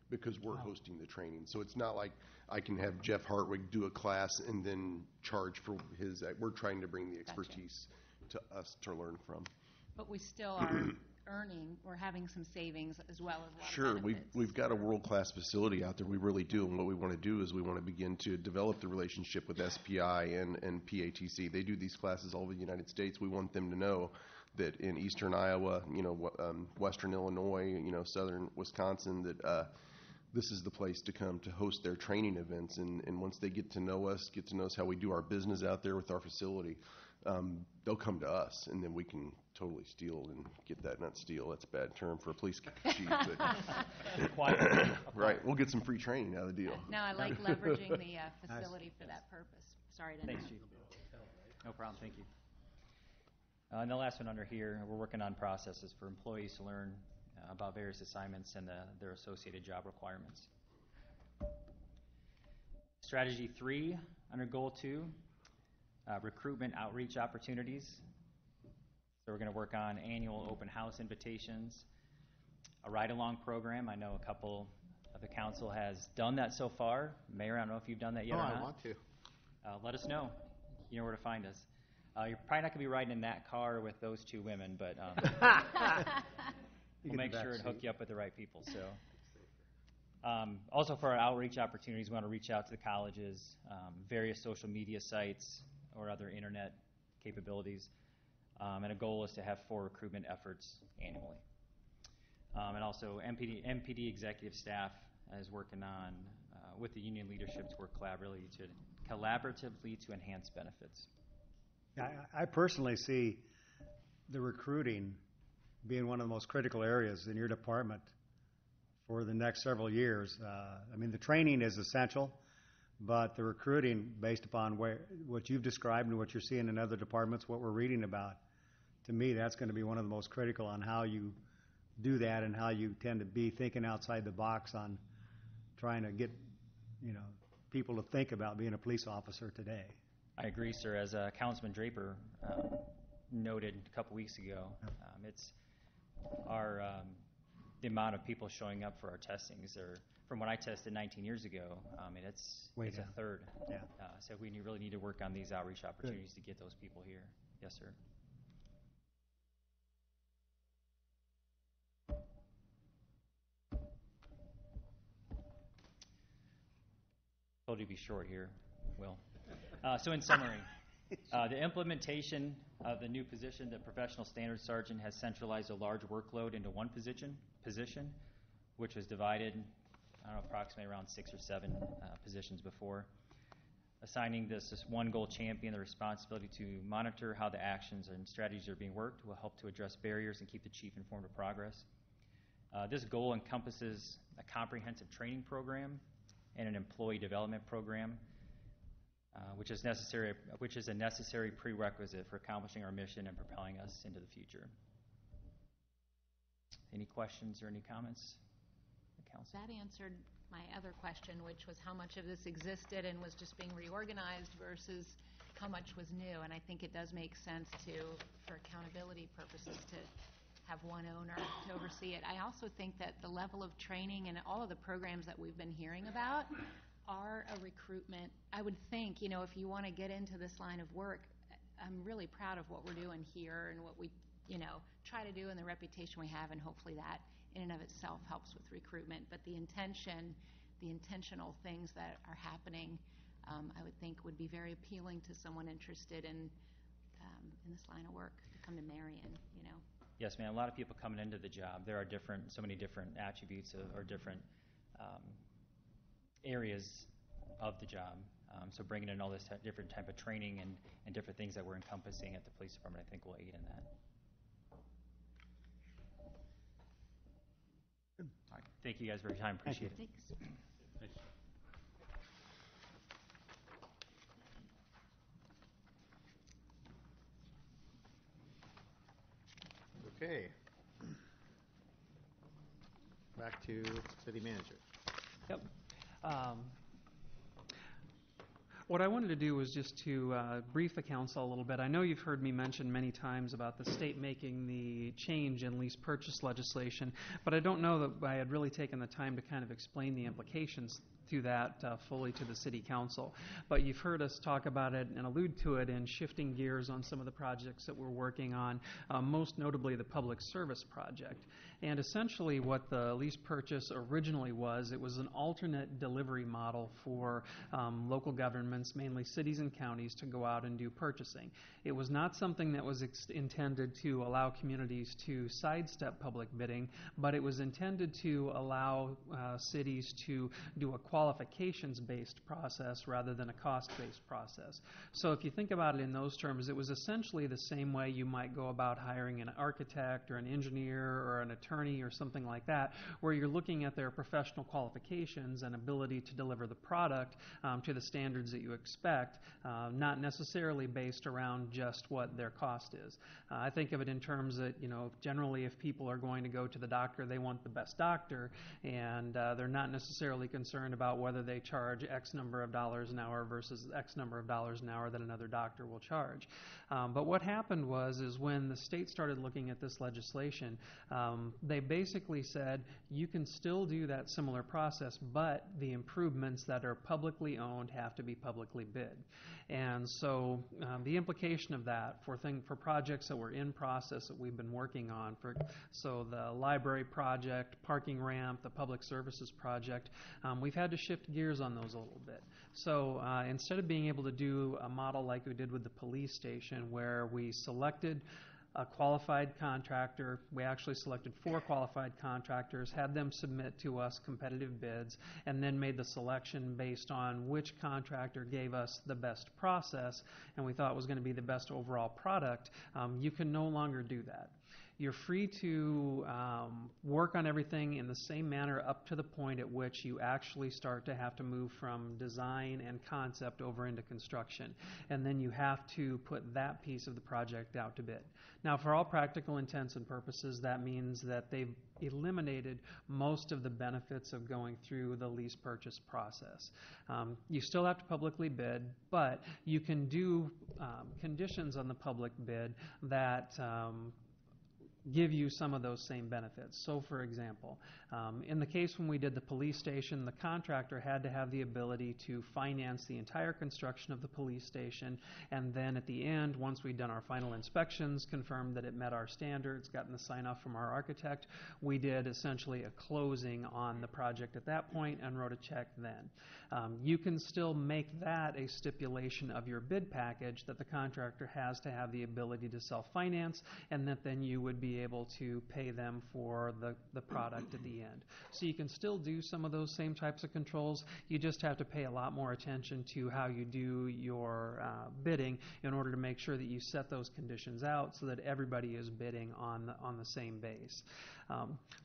because we're hosting the training. So it's not like I can have Jeff Hartwig do a class and then charge for his. We're trying to bring the expertise to us to learn from. But we still are earning, we're having some savings as well as a lot Sure, of benefits. we've got a world-class facility out there. We really do, and what we want to do is we want to begin to develop the relationship with SPI and PATC. They do these classes all over the United States. We want them to know that in eastern Iowa, western Illinois, southern Wisconsin, that this is the place to come to host their training events. And once they get to know us how we do our business out there with our facility, they'll come to us, and then we can totally steal and get that. Not steal, that's a bad term for a police chief. Right, we'll get some free training out of the deal. No, I like leveraging the facility for that purpose. Sorry to Thanks, Chief. No problem, thank you. And the last one under here, we're working on processes for employees to learn about various assignments and their associated job requirements. Strategy 3 under Goal 2, recruitment outreach opportunities. So we're going to work on annual open house invitations, a ride-along program. I know a couple of the council has done that so far. Mayor, I don't know if you've done that yet or not. I want to. Let us know. You know where to find us. You're probably not going to be riding in that car with those 2 women, but we'll make sure and hook you up with the right people. So, also for our outreach opportunities, we want to reach out to the colleges, various social media sites, or other internet capabilities. And a goal is to have 4 recruitment efforts annually. And also MPD executive staff is working on, with the union leadership, to work collaboratively to enhance benefits. I personally see the recruiting being one of the most critical areas in your department for the next several years. The training is essential, but the recruiting, based upon what you've described and what you're seeing in other departments, what we're reading about, to me, that's going to be one of the most critical on how you do that and how you tend to be thinking outside the box on trying to get, people to think about being a police officer today. I agree, sir. As Councilman Draper noted a couple weeks ago, it's the amount of people showing up for our testings. From when I tested 19 years ago, it's a third. Yeah. So we really need to work on these outreach opportunities to get those people here. Yes, sir. Told you to be short here, Will. So in summary, The implementation of the new position, the professional standards sergeant, has centralized a large workload into one position, which was divided, I don't know, approximately around 6 or 7 positions before. Assigning this one goal champion the responsibility to monitor how the actions and strategies are being worked will help to address barriers and keep the chief informed of progress. This goal encompasses a comprehensive training program and an employee development program, which is a necessary prerequisite for accomplishing our mission and propelling us into the future. Any questions or any comments? Council? That answered my other question, which was how much of this existed and was just being reorganized versus how much was new. And I think it does make sense for accountability purposes, to have one owner to oversee it. I also think that the level of training and all of the programs that we've been hearing about are a recruitment. I would think, if you want to get into this line of work, I'm really proud of what we're doing here and what we, try to do and the reputation we have, and hopefully that in and of itself helps with recruitment. But the intentional things that are happening, I would think would be very appealing to someone interested in this line of work to come to Marion, Yes, ma'am. A lot of people coming into the job. There are so many different attributes or different areas of the job. So bringing in all this different type of training and different things that we're encompassing at the police department, I think will aid in that. All right. Thank you guys for your time. Appreciate it. Thanks. Okay. Back to city manager. Yep. What I wanted to do was just to brief the council a little bit. I know you've heard me mention many times about the state making the change in lease purchase legislation, but I don't know that I had really taken the time to kind of explain the implications to that fully to the city council. But you've heard us talk about it and allude to it in shifting gears on some of the projects that we're working on, most notably the public service project. And essentially what the lease purchase originally was, it was an alternate delivery model for local governments, mainly cities and counties, to go out and do purchasing. It was not something that was intended to allow communities to sidestep public bidding, but it was intended to allow cities to do a qualifications-based process rather than a cost-based process. So if you think about it in those terms, it was essentially the same way you might go about hiring an architect or an engineer or an attorney or something like that, where you're looking at their professional qualifications and ability to deliver the product to the standards that you expect, not necessarily based around just what their cost is. I think of it in terms that, generally if people are going to go to the doctor, they want the best doctor, and they're not necessarily concerned about whether they charge X number of dollars an hour versus X number of dollars an hour that another doctor will charge. But what happened is when the state started looking at this legislation, they basically said you can still do that similar process, but the improvements that are publicly owned have to be publicly bid. And so the implication of that for projects that were in process that we've been working on, so the library project, parking ramp, the public services project, we've had to shift gears on those a little bit. So instead of being able to do a model like we did with the police station where we selected a qualified contractor. We actually selected 4 qualified contractors, had them submit to us competitive bids, and then made the selection based on which contractor gave us the best process and we thought was going to be the best overall product. You can no longer do that. You're free to work on everything in the same manner up to the point at which you actually start to have to move from design and concept over into construction. And then you have to put that piece of the project out to bid. Now, for all practical intents and purposes, that means that they've eliminated most of the benefits of going through the lease purchase process. You still have to publicly bid, but you can do conditions on the public bid that give you some of those same benefits. So, for example, in the case when we did the police station, the contractor had to have the ability to finance the entire construction of the police station, and then at the end, once we'd done our final inspections, confirmed that it met our standards, gotten the sign-off from our architect, we did essentially a closing on the project at that point and wrote a check then. You can still make that a stipulation of your bid package that the contractor has to have the ability to self-finance, and that then you would be able to pay them for the product at the end. So you can still do some of those same types of controls. You just have to pay a lot more attention to how you do your bidding in order to make sure that you set those conditions out so that everybody is bidding on the same base.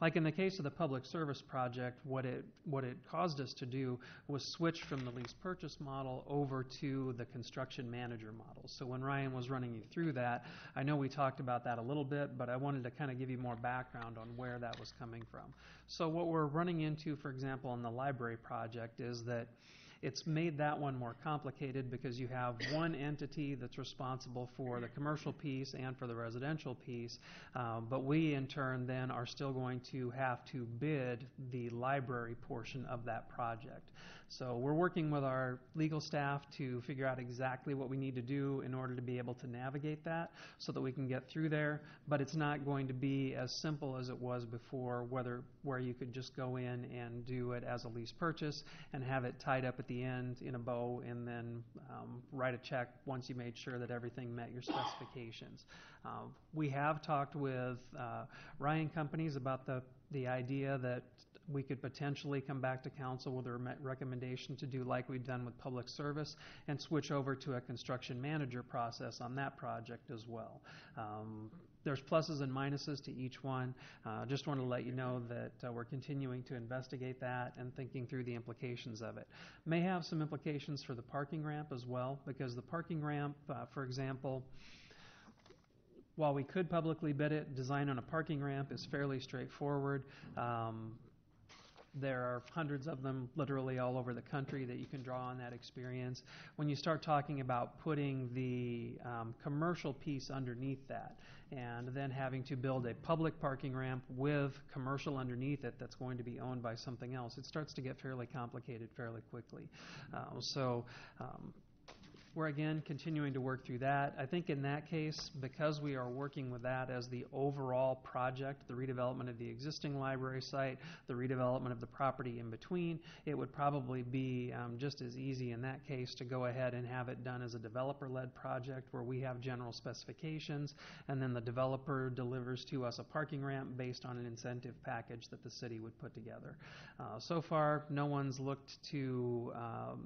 Like in the case of the public service project, what it caused us to do was switch from the lease purchase model over to the construction manager model. So when Ryan was running you through that, I know we talked about that a little bit, but I wanted to kind of give you more background on where that was coming from. So what we're running into, for example, on the library project is that it's made that one more complicated because you have one entity that's responsible for the commercial piece and for the residential piece, but we in turn then are still going to have to bid the library portion of that project. So we're working with our legal staff to figure out exactly what we need to do in order to be able to navigate that so that we can get through there, but it's not going to be as simple as it was before, where you could just go in and do it as a lease purchase and have it tied up at the end in a bow and then write a check once you made sure that everything met your specifications. We have talked with Ryan companies about the idea that we could potentially come back to council with a recommendation to do like we've done with public service and switch over to a construction manager process on that project as well. There's pluses and minuses to each one. Just want to let you know that we're continuing to investigate that and thinking through the implications of it. May have some implications for the parking ramp as well, because the parking ramp, for example, while we could publicly bid it, design on a parking ramp is fairly straightforward. There are hundreds of them literally all over the country that you can draw on that experience. When you start talking about putting the commercial piece underneath that and then having to build a public parking ramp with commercial underneath it that's going to be owned by something else, it starts to get fairly complicated fairly quickly. We're again continuing to work through that. I think in that case, because we are working with that as the overall project, the redevelopment of the existing library site, the redevelopment of the property in between, it would probably be just as easy in that case to go ahead and have it done as a developer-led project where we have general specifications and then the developer delivers to us a parking ramp based on an incentive package that the city would put together. So far, no one's looked to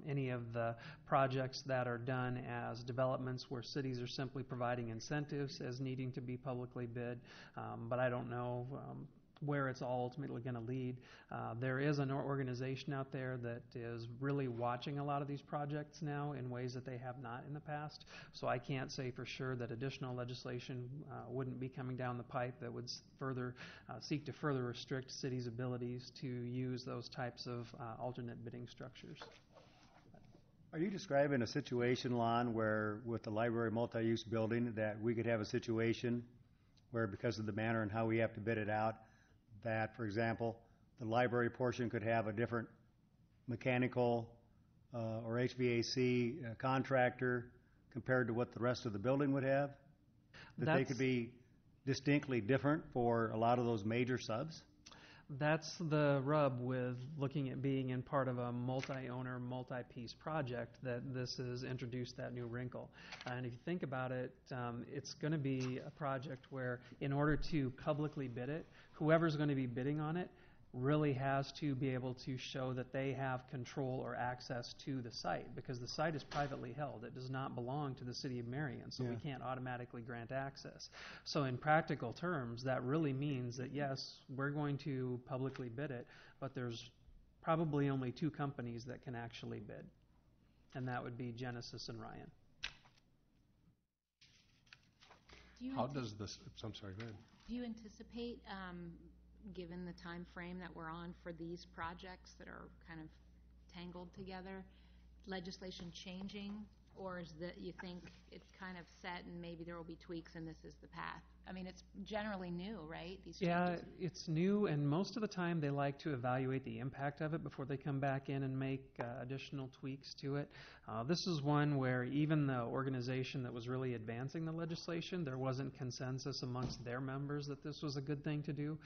any of the projects that are done as developments where cities are simply providing incentives as needing to be publicly bid, but I don't know where it's all ultimately going to lead. There is an organization out there that is really watching a lot of these projects now in ways that they have not in the past, so I can't say for sure that additional legislation wouldn't be coming down the pipe that would further seek to further restrict cities' abilities to use those types of alternate bidding structures. Are you describing a situation, Lon, where with the library multi-use building that we could have a situation where because of the manner and how we have to bid it out, that, for example, the library portion could have a different mechanical or HVAC contractor compared to what the rest of the building would have? That they could be distinctly different for a lot of those major subs? That's the rub with looking at being in part of a multi-owner, multi-piece project, that this has introduced that new wrinkle. And if you think about it, it's going to be a project where in order to publicly bid it, whoever's going to be bidding on it really has to be able to show that they have control or access to the site, because the site is privately held. It does not belong to the city of Marion, so we can't automatically grant access. So in practical terms, that really means that yes, we're going to publicly bid it, but there's probably only two companies that can actually bid, and that would be Genesis and Ryan. How does this, I'm sorry, go ahead. Do you anticipate, given the time frame that we're on for these projects that are kind of tangled together, legislation changing, or is that you think it's kind of set and maybe there will be tweaks and this is the path? I mean, it's generally new, right? These Yeah, changes? it's new, and most of the time they like to evaluate the impact of it before they come back in and make additional tweaks to it. This is one where even the organization that was really advancing the legislation, there wasn't consensus amongst their members that this was a good thing to do,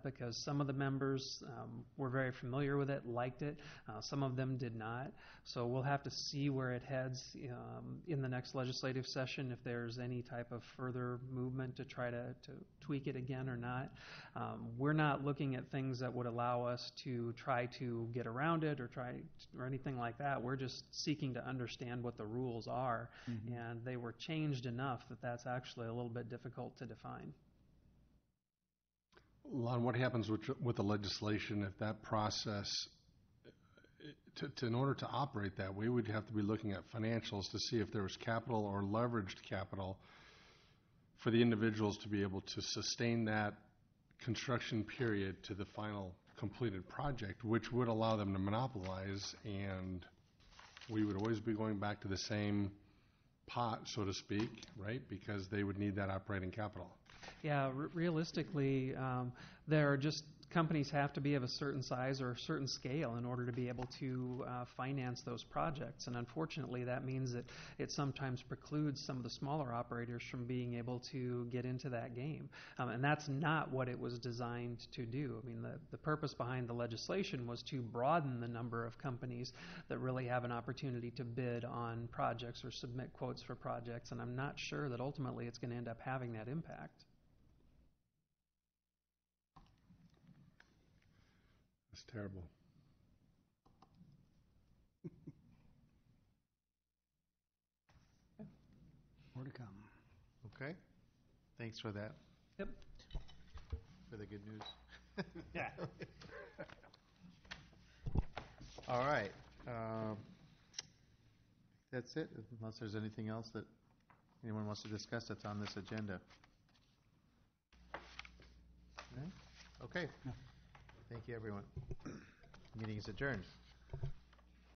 because some of the members were very familiar with it, liked it, some of them did not. So we'll have to see where it heads in the next legislative session, if there's any type of further movement to try to tweak it again or not. We're not looking at things that would allow us to try to get around it or anything like that. We're just seeking to understand what the rules are, and they were changed enough that that's actually a little bit difficult to define. Lon, what happens with the legislation if that process, in order to operate that, we would have to be looking at financials to see if there was capital or leveraged capital for the individuals to be able to sustain that construction period to the final completed project, which would allow them to monopolize, and we would always be going back to the same pot, so to speak, right? Because they would need that operating capital. Yeah, realistically, there are just companies have to be of a certain size or a certain scale in order to be able to finance those projects. And unfortunately, that means that it sometimes precludes some of the smaller operators from being able to get into that game. And that's not what it was designed to do. I mean, the purpose behind the legislation was to broaden the number of companies that really have an opportunity to bid on projects or submit quotes for projects. And I'm not sure that ultimately it's going to end up having that impact. It's terrible. More to come. Okay. Thanks for that. Yep. For the good news. Yeah. All right. That's it, unless there's anything else that anyone wants to discuss that's on this agenda. Okay. Thank you, everyone. Meeting is adjourned.